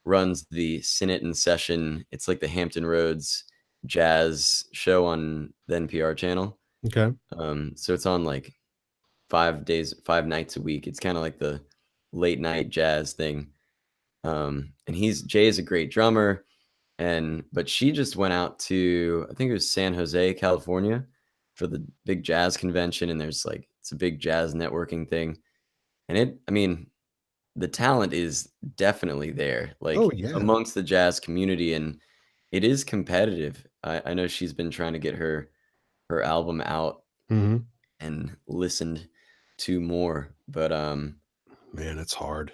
runs the Sinnott and Session. It's like the Hampton Roads jazz show on the NPR channel. okay. So it's on like 5 days, 5 nights a week. It's kind of like the late night jazz thing. And Jay is a great drummer, but she just went out to, I think it was San Jose, California, for the big jazz convention, and there's like it's a big jazz networking thing, and I mean, the talent is definitely there, Oh like yeah. amongst the jazz community, and it is competitive. I know she's been trying to get her album out Hmm. and listened to more, but Man, it's hard.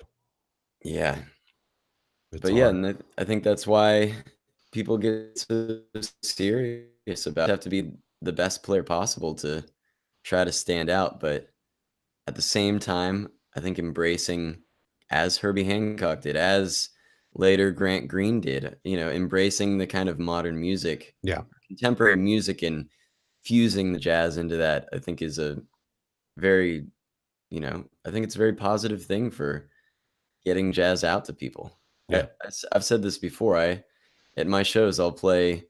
yeah. It's But yeah, hard. and I think that's why people get so serious about have to be the best player possible to try to stand out. But at the same time, I think embracing, as Herbie Hancock did, as later Grant Green did, embracing the kind of modern music, Yeah, contemporary music, and fusing the jazz into that, I think is a very, I think it's a very positive thing for getting jazz out to people. yeah. I've said this before. At my shows, I'll play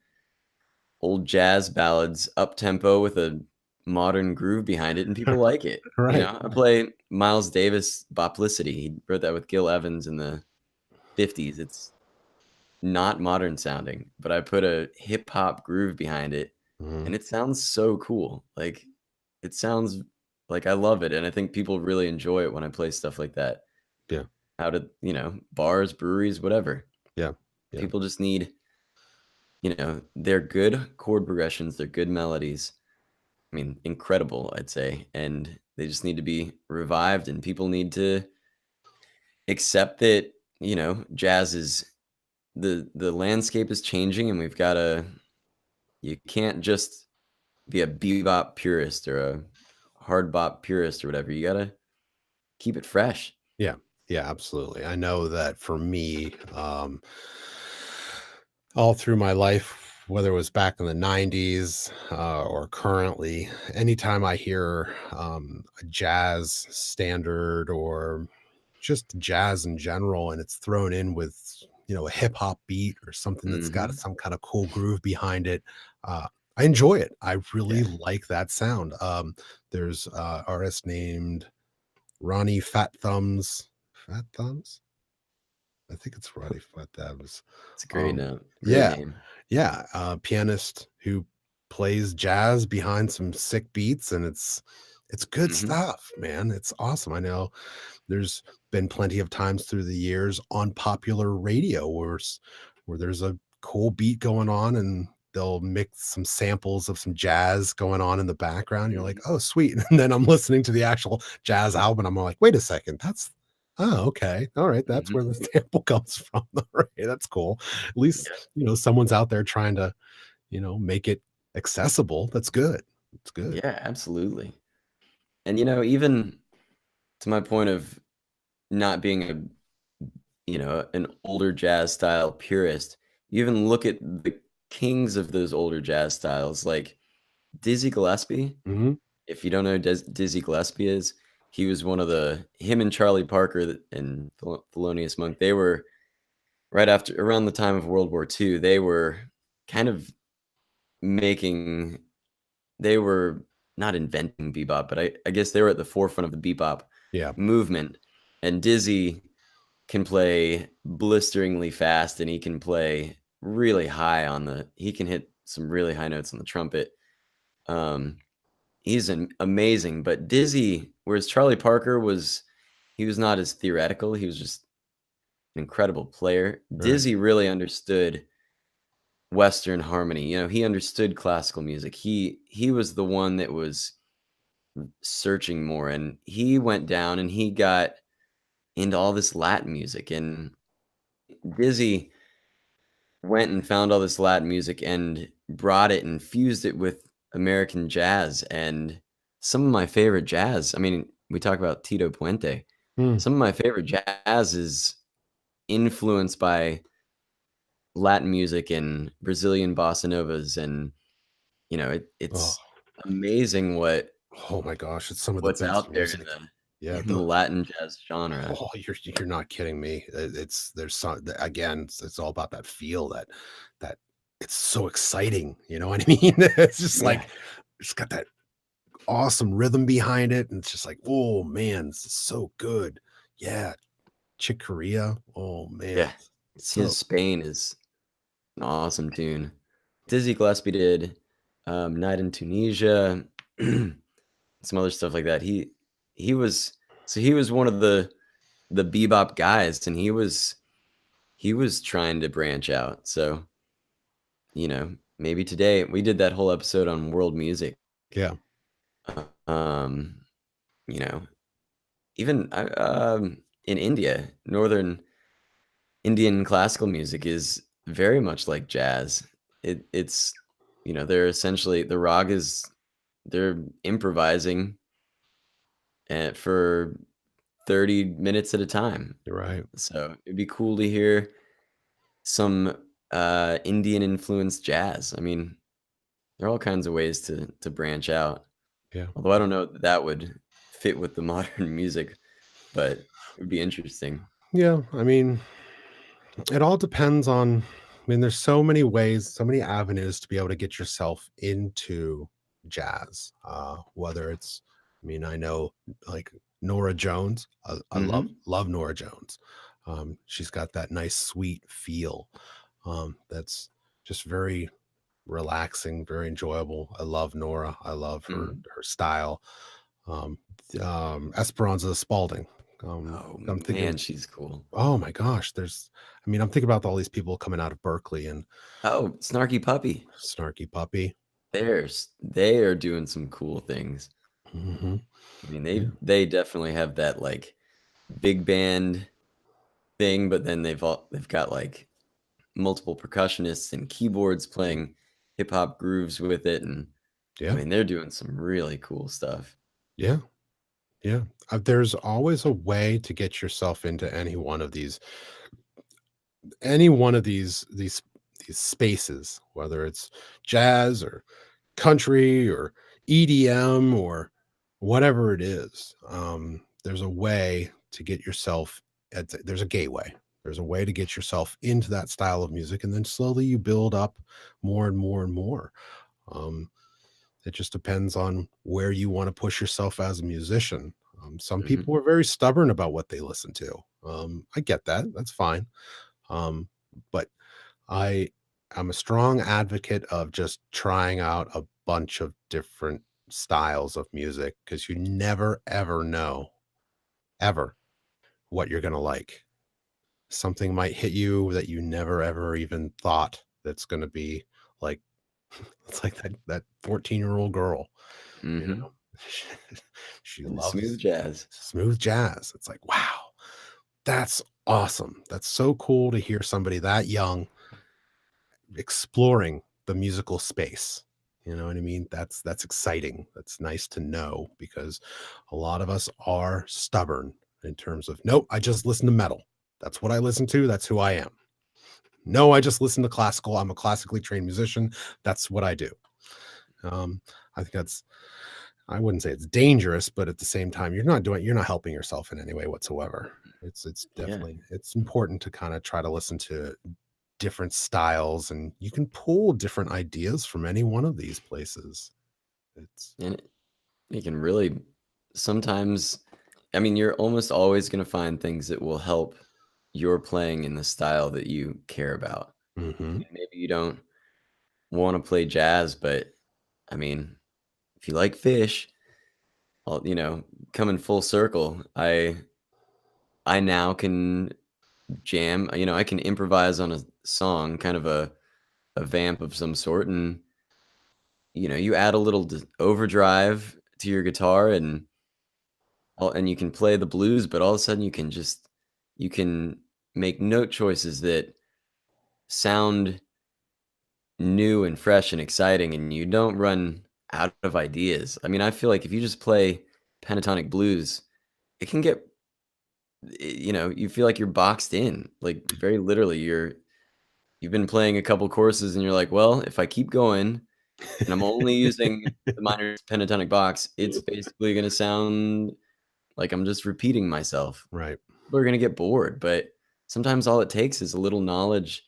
old jazz ballads up tempo with a modern groove behind it, and people like it. Right. I play Miles Davis Boplicity. He wrote that with Gil Evans in the 50s. It's not modern sounding, but I put a hip hop groove behind it, Mhm. and it sounds so cool. Like, it sounds like I love it, and I think people really enjoy it when I play stuff like that Yeah, out at, bars, breweries, whatever. yeah, yeah, People just need, they're good chord progressions, they're good melodies. I mean, incredible, I'd say, and they just need to be revived, and people need to accept that, jazz is the landscape is changing, and we've got to you can't just be a bebop purist or a hard bop purist or whatever. You got to keep it fresh. yeah, yeah, absolutely. I know that for me, all through my life, whether it was back in the 90s, or currently, anytime I hear, a jazz standard or just jazz in general and it's thrown in with, a hip hop beat or something that's got Mhm. some kind of cool groove behind it, uh, I enjoy it. I really Yeah. like that sound. There's artist named Ronnie Fat Thumbs. I think it's Ronnie Fat Thumbs. It's a great Um, note. Great yeah, name. yeah, pianist who plays jazz behind some sick beats, and it's good Mhm. stuff, man. It's awesome. I know there's been plenty of times through the years on popular radio where there's a cool beat going on and they'll mix some samples of some jazz going on in the background. You're like, Mhm. oh, sweet. And then I'm listening to the actual jazz album. I'm like, wait a second, okay. All right. That's where Mhm. the sample comes from. All right. That's cool. At least, Yeah. someone's out there trying to, make it accessible. That's good. It's good. Yeah, absolutely. And, even to my point of not being an older jazz style purist, you even look at the kings of those older jazz styles, like Dizzy Gillespie. Mhm. If you don't know who Dizzy Gillespie is, he was one of him and Charlie Parker and Thelonious Monk, they were right after, around the time of World War II, they were kind of making, they were not inventing bebop, but I guess they were at the forefront of the bebop Yeah. movement. And Dizzy can play blisteringly fast and he can play really high he can hit some really high notes on the trumpet. Um, he's amazing, but Dizzy, whereas Charlie Parker he was not as theoretical. He was just an incredible player. Right. Dizzy really understood Western harmony. He understood classical music. He was the one that was searching more, and he went down and he got into all this Latin music. And Dizzy went and found all this Latin music and brought it and fused it with American jazz. And some of my favorite jazz, I mean, we talk about Tito Puente. Mm. Some of my favorite jazz is influenced by Latin music and Brazilian bossa novas. And, Oh, it's amazing oh my gosh, it's some of the what's best out there music. Yeah, in the the Latin jazz genre. oh, you're not kidding me. It's there's some again, it's all about that feel that it's so exciting, you know what I mean? It's just Yeah. like it's got that awesome rhythm behind it, and it's just like, oh man, this is so good. Yeah, Chick Corea. Oh man, Yeah. His so Spain is an awesome tune. Dizzy Gillespie did Night in Tunisia, some other stuff like that. He was he was one of the bebop guys, and he was trying to branch out. So, maybe today we did that whole episode on world music. yeah, Um, you know, even in India, northern Indian classical music is very much like jazz. It's they're essentially the ragas, they're improvising for 30 minutes at a time. you're right. So it'd be cool to hear some Indian influenced jazz. I mean, there are all kinds of ways to branch out. Yeah, Although I don't know that that would fit with the modern music, but it would be interesting. yeah. I mean, it all depends on. I mean, there's so many ways, so many avenues to be able to get yourself into jazz. Whether it's, I mean, I know like Nora Jones. I Mhm. love Nora Jones. She's got that nice, sweet feel. That's just very relaxing, very enjoyable. I love Nora. I love Mhm. her style. Um, Esperanza Spalding. Oh I'm thinking, man, she's cool. oh my gosh, I mean, I'm thinking about all these people coming out of Berkeley and Oh, Snarky Puppy. Snarky Puppy. They are doing some cool things. Hmm. I mean, Yeah, they definitely have that like big band thing, but then they've got like multiple percussionists and keyboards playing hip hop grooves with it, and I yeah, mean they're doing some really cool stuff. yeah, yeah. There's always a way to get yourself into any one of these spaces, whether it's jazz or country or EDM or whatever it is. There's a way to get yourself there's a gateway. There's a way to get yourself into that style of music, and then slowly you build up more and more and more. Um, it just depends on where you want to push yourself as a musician. Some Mhm. people are very stubborn about what they listen to. I get that. That's fine. But I am a strong advocate of just trying out a bunch of different styles of music because you never ever know ever what you're going to like. Something might hit you that you never ever even thought that's going to be like it's like that 14-year-old girl, you Mhm. know. She And the smooth loves jazz. smooth jazz. It's like, wow, that's awesome. That's so cool to hear somebody that young exploring the musical space. You know what I mean? That's exciting. That's nice to know because a lot of us are stubborn in terms of, nope, I just listen to metal. That's what I listen to. That's who I am. No, I just listen to classical. I'm a classically trained musician. That's what I do. Um, I think that's, I wouldn't say it's dangerous, but at the same time, you're not helping yourself in any way whatsoever. It's Yeah. definitely, it's important to kind of try to listen to different styles, and you can pull different ideas from any one of these places. It's And it can really sometimes, I mean, you're almost always gonna find things that will help your playing in the style that you care about. I mhm. mean, maybe you don't wanna play jazz, but, I mean, if you like Fish, well, coming full circle, I now can jam, I can improvise on a song, kind of a vamp of some sort, and, you add a little overdrive to your guitar, and you can play the blues, but all of a sudden you can make note choices that sound new and fresh and exciting, and you don't run out of ideas. I mean, I feel like if you just play pentatonic blues, it can get, you feel like you're boxed in, like very literally. You've been playing a couple courses, and you're like, well, if I keep going and I'm only using the minor pentatonic box, it's basically going to sound like I'm just repeating myself. Right. People are gonna get bored, but sometimes all it takes is a little knowledge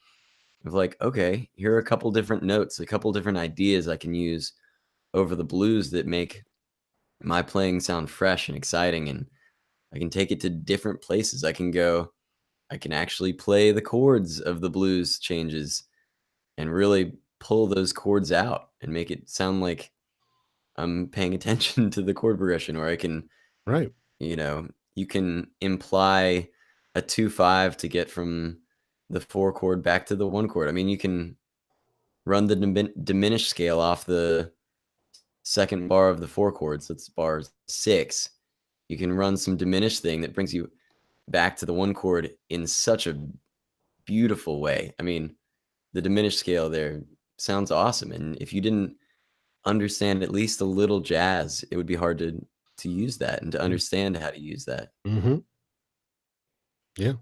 of like, okay, here are a couple different notes, a couple different ideas I can use over the blues that make my playing sound fresh and exciting, and I can take it to different places. I can actually play the chords of the blues changes and really pull those chords out and make it sound like I'm paying attention to the chord progression, or I can Right. you can imply a 2/5 to get from the 4 chord back to the 1 chord. I mean, you can run the diminished scale off the 2nd bar of the 4 chords, that's bar 6. You can run some diminished thing that brings you back to the 1 chord in such a beautiful way. I mean, the diminished scale there sounds awesome, and if you didn't understand at least a little jazz, it would be hard to use that and to Yeah. understand how to use that. Mhm. Yeah.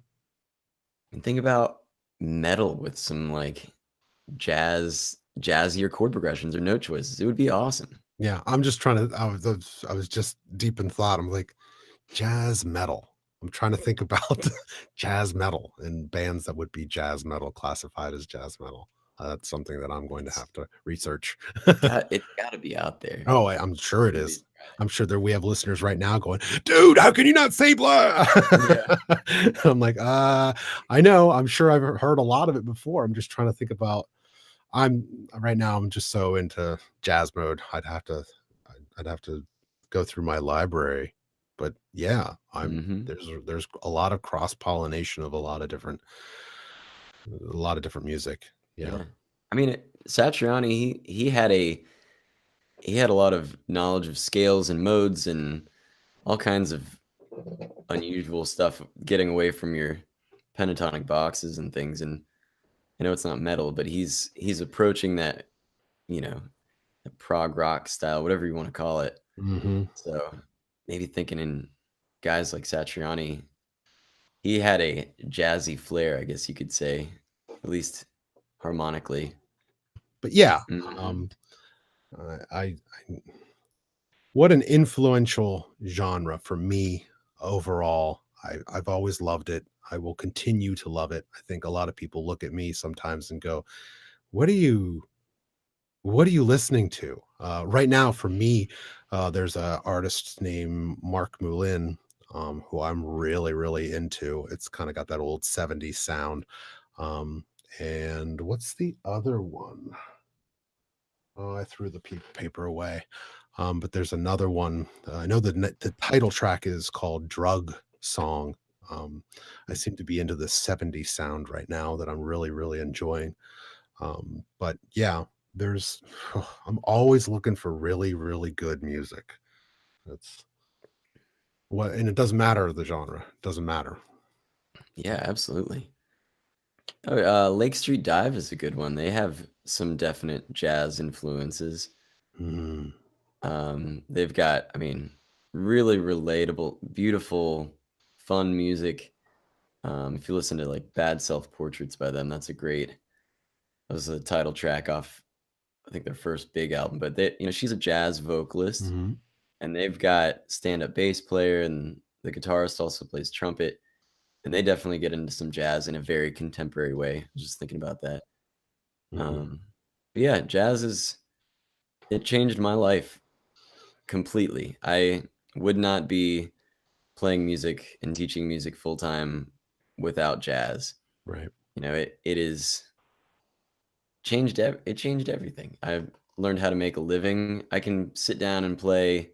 And think about metal with some, like, jazzier chord progressions or note choices. It would be awesome. Yeah. I'm just trying to I was just deep in thought. I'm like, jazz metal. I'm trying to think about jazz metal and bands that would be jazz metal, classified as jazz metal. That's something that I'm going to It's have to research. it's gotta be out there. Oh, I'm sure it You'd be is. surprised. I'm sure there we have listeners right now going, "Dude, how can you not say blah?" Yeah. I'm like, I know. I'm sure I've heard a lot of it before. I'm just trying to think about. I'm right now. I'm just so into jazz mode. I'd have to go through my library. But yeah, I'm Mhm. there's a lot of cross pollination of a lot of different music. Yeah. Yeah. I mean, Satriani, he had a lot of knowledge of scales and modes and all kinds of unusual stuff, getting away from your pentatonic boxes and things, and I know it's not metal, but he's approaching that, you know, the prog rock style, whatever you wanna call it. Hmm. So, maybe thinking in guys like Satriani, he had a jazzy flair, I guess you could say, at least harmonically. But yeah, Mhm. um, I what an influential genre for me overall. I've always loved it. I will continue to love it. I think a lot of people look at me sometimes and go, "What are you what are you listening to?" Right now, for me, there's a artist named Mark Moulin, who I'm really, really into. It's kind of got that old 70s sound. Um, and what's the other one? Oh, I threw the paper away. But there's another one. I know the title track is called Drug Song. I seem to be into the 70s sound right now that I'm really, really enjoying. But yeah, there's I'm always looking for really, really good music. That's what, and it doesn't matter the genre. It doesn't matter. Yeah, absolutely. Oh, Lake Street Dive is a good one. They have some definite jazz influences. Mm, They've got, I mean, really relatable, beautiful, fun music. If you listen to like Bad Self Portraits by them, that was the title track off, I think their first big album. But she's a jazz vocalist, mhm, and they've got stand-up bass player, and the guitarist also plays trumpet, and they definitely get into some jazz in a very contemporary way. I was just thinking about that. mhm. Um, but yeah, it changed my life completely. I would not be playing music and teaching music full time without jazz. Right. It is it changed everything. I've learned how to make a living. I can sit down and play,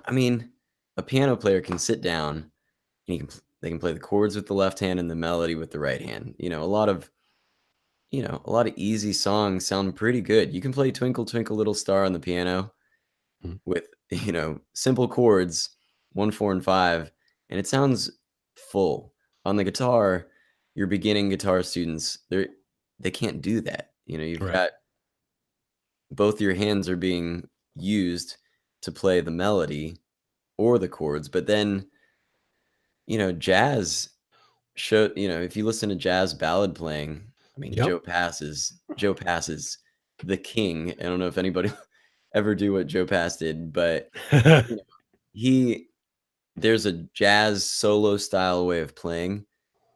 I mean, a piano player can sit down and they can play the chords with the left hand and the melody with the right hand. A lot of easy songs sound pretty good. You can play Twinkle Twinkle Little Star on the piano Mm, with, simple chords, 1, 4, and 5, and it sounds full. On the guitar, your beginning guitar students, they can't do that. You've right. got both your hands are being used to play the melody or the chords, but then, jazz if you listen to jazz ballad playing, I mean, Yep. Joe Pass is the king. I don't know if anybody ever do what Joe Pass did, but you know, he there's a jazz solo style way of playing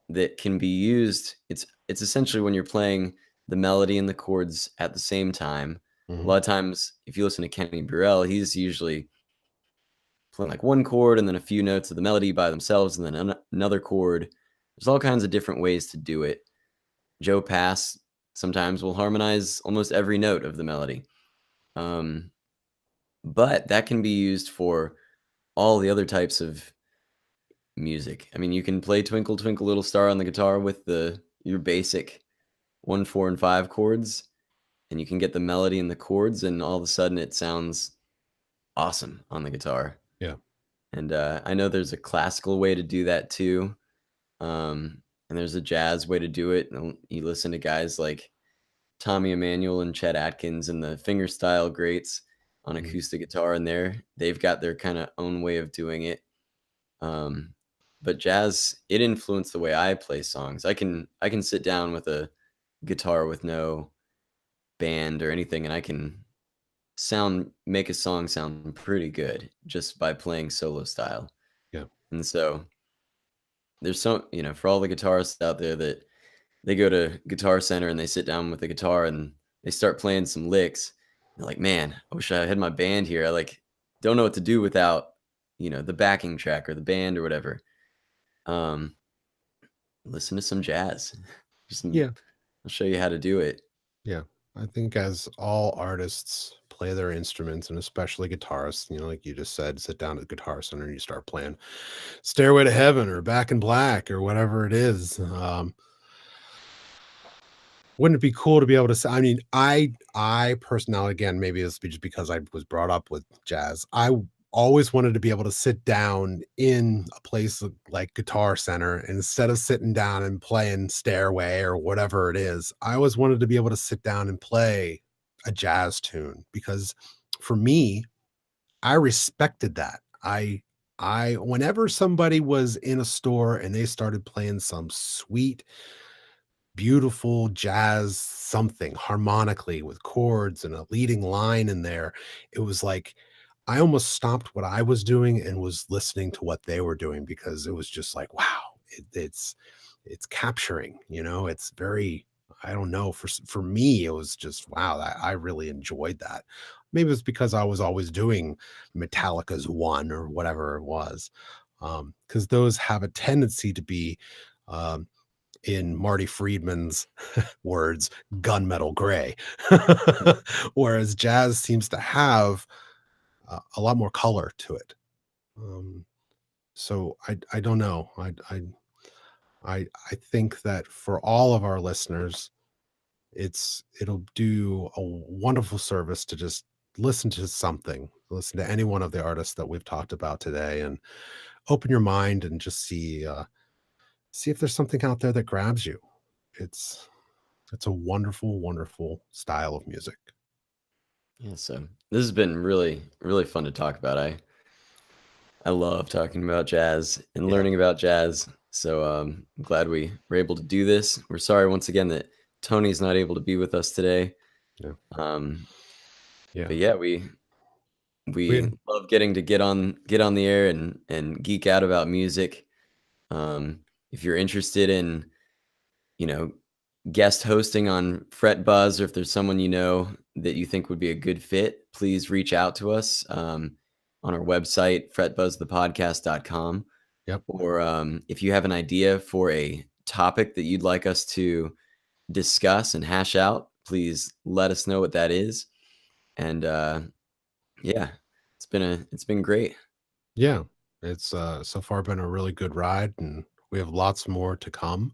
that can be used. It's essentially when you're playing the melody and the chords at the same time. A Mhm, lot of times, if you listen to Kenny Burrell, he's usually playing like one chord and then a few notes of the melody by themselves, and then another chord. There's all kinds of different ways to do it. Joe Pass sometimes will harmonize almost every note of the melody. Um, but that can be used for all the other types of music. I mean, you can play Twinkle Twinkle Little Star on the guitar with the your basic 1, 4, and 5 chords, and you can get the melody and the chords, and all of a sudden it sounds awesome on the guitar. yeah. And I know there's a classical way to do that too. And there's a jazz way to do it. And you listen to guys like Tommy Emmanuel and Chet Atkins and the fingerstyle greats on Mhm, acoustic guitar, and they've got their kind of own way of doing it. Um, but jazz, it influenced the way I play songs. I can sit down with a guitar with no band or anything, and I can sound make a song sound pretty good just by playing solo style. yeah. And so there's for all the guitarists out there that they go to Guitar Center and they sit down with the guitar and they start playing some licks. They're like, man, I wish I had my band here. I like don't know what to do without, the backing track or the band or whatever. Um, Listen to some jazz. Just Yeah. I'll show you how to do it. Yeah. I think as all artists play their instruments, and especially guitarists, like you just said, sit down at the Guitar Center and you start playing Stairway to Heaven or Back in Black or whatever it is. Wouldn't it be cool to be able to say, I mean, I personally, again, maybe it's just because I was brought up with jazz. Always wanted to be able to sit down in a place like Guitar Center instead of sitting down and playing Stairway or whatever it is. I always wanted to be able to sit down and play a jazz tune because for me, I respected that. I whenever somebody was in a store and they started playing some sweet beautiful jazz something harmonically with chords and a leading line in there. It was like I almost stopped what I was doing and was listening to what they were doing because it was just like, wow, it's capturing, it's very, I don't know, for me, it was just wow, I really enjoyed that. Maybe it's because I was always doing Metallica's One or whatever it was. Because those have a tendency to be, um, in Marty Friedman's words, gunmetal gray. Whereas jazz seems to have a lot more color to it. Um, so I don't know. I think that for all of our listeners, it'll do a wonderful service to just listen to something, listen to any one of the artists that we've talked about today, and open your mind and just see if there's something out there that grabs you. It's it's a wonderful, wonderful style of music. Yeah, so this has been really, really fun to talk about. I love talking about jazz and Yeah, learning about jazz. So I'm glad we were able to do this. We're sorry once again that Tony's not able to be with us today. yeah, Um, yeah. but yeah, We we had, love getting to get on the air and geek out about music. If you're interested in, you know, guest hosting on Fret Buzz, or if there's someone you know that you think would be a good fit, please reach out to us on our website, fretbuzzthepodcast.com. yep, Or if you have an idea for a topic that you'd like us to discuss and hash out, please let us know what that is. And yeah, it's been great. yeah. It's so far been a really good ride, and we have lots more to come.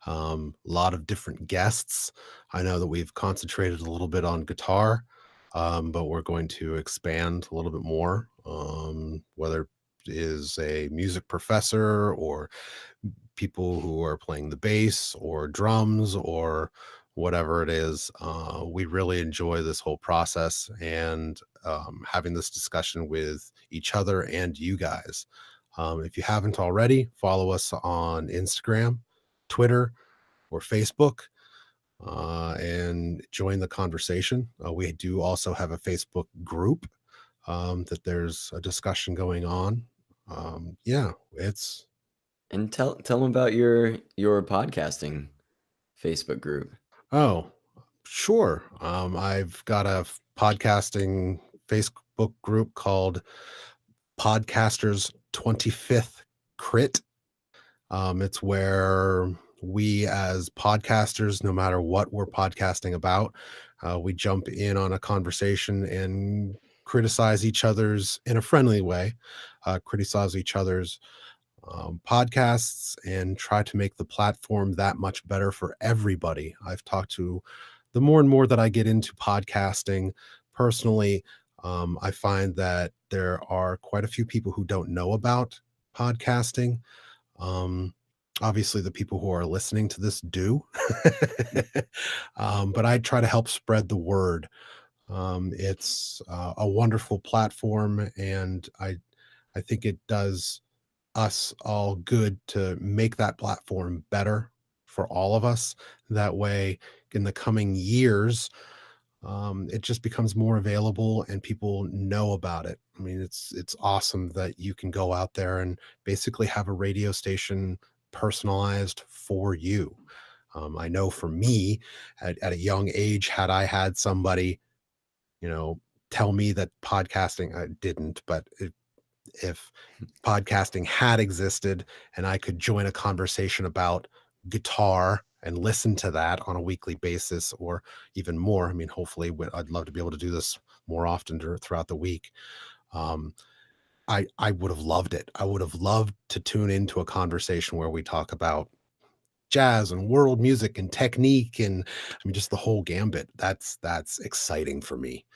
A lot of different guests. I know that we've concentrated a little bit on guitar, but we're going to expand a little bit more. Whether it is a music professor or people who are playing the bass or drums or whatever it is. We really enjoy this whole process and having this discussion with each other and you guys. If you haven't already, follow us on Instagram, Twitter, or Facebook, and join the conversation. We do also have a Facebook group that there's a discussion going on. Yeah, it's And tell them about your podcasting Facebook group. oh, sure. I've got a podcasting Facebook group called Podcasters 25th Crit. It's where we, as podcasters, no matter what we're podcasting about, we jump in on a conversation and criticize each other's in a friendly way, criticize each other's podcasts and try to make the platform that much better for everybody. I've talked to the more and more that I get into podcasting personally, I find that there are quite a few people who don't know about podcasting. Um, Obviously, the people who are listening to this do, but I try to help spread the word. It's a wonderful platform, and I think it does us all good to make that platform better for all of us. That way, in the coming years, it just becomes more available and people know about it. I mean, it's awesome that you can go out there and basically have a radio station personalized for you. I know for me, at a young age, had I had somebody, you know, tell me that podcasting, I didn't, but if podcasting had existed and I could join a conversation about guitar and listen to that on a weekly basis or even more. I mean, hopefully, I'd love to be able to do this more often throughout the week. Um, I would have loved it. I would have loved to tune into a conversation where we talk about jazz and world music and technique and I mean just the whole gambit. That's exciting for me.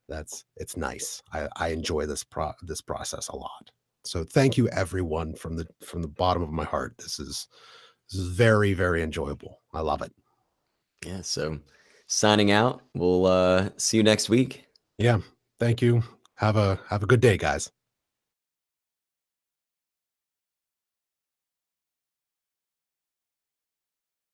It's nice. I enjoy this process a lot. So thank you everyone from the bottom of my heart. This is very, very enjoyable. I love it. Yeah, so signing out. We'll see you next week. Yeah. Thank you. Have a good day, guys.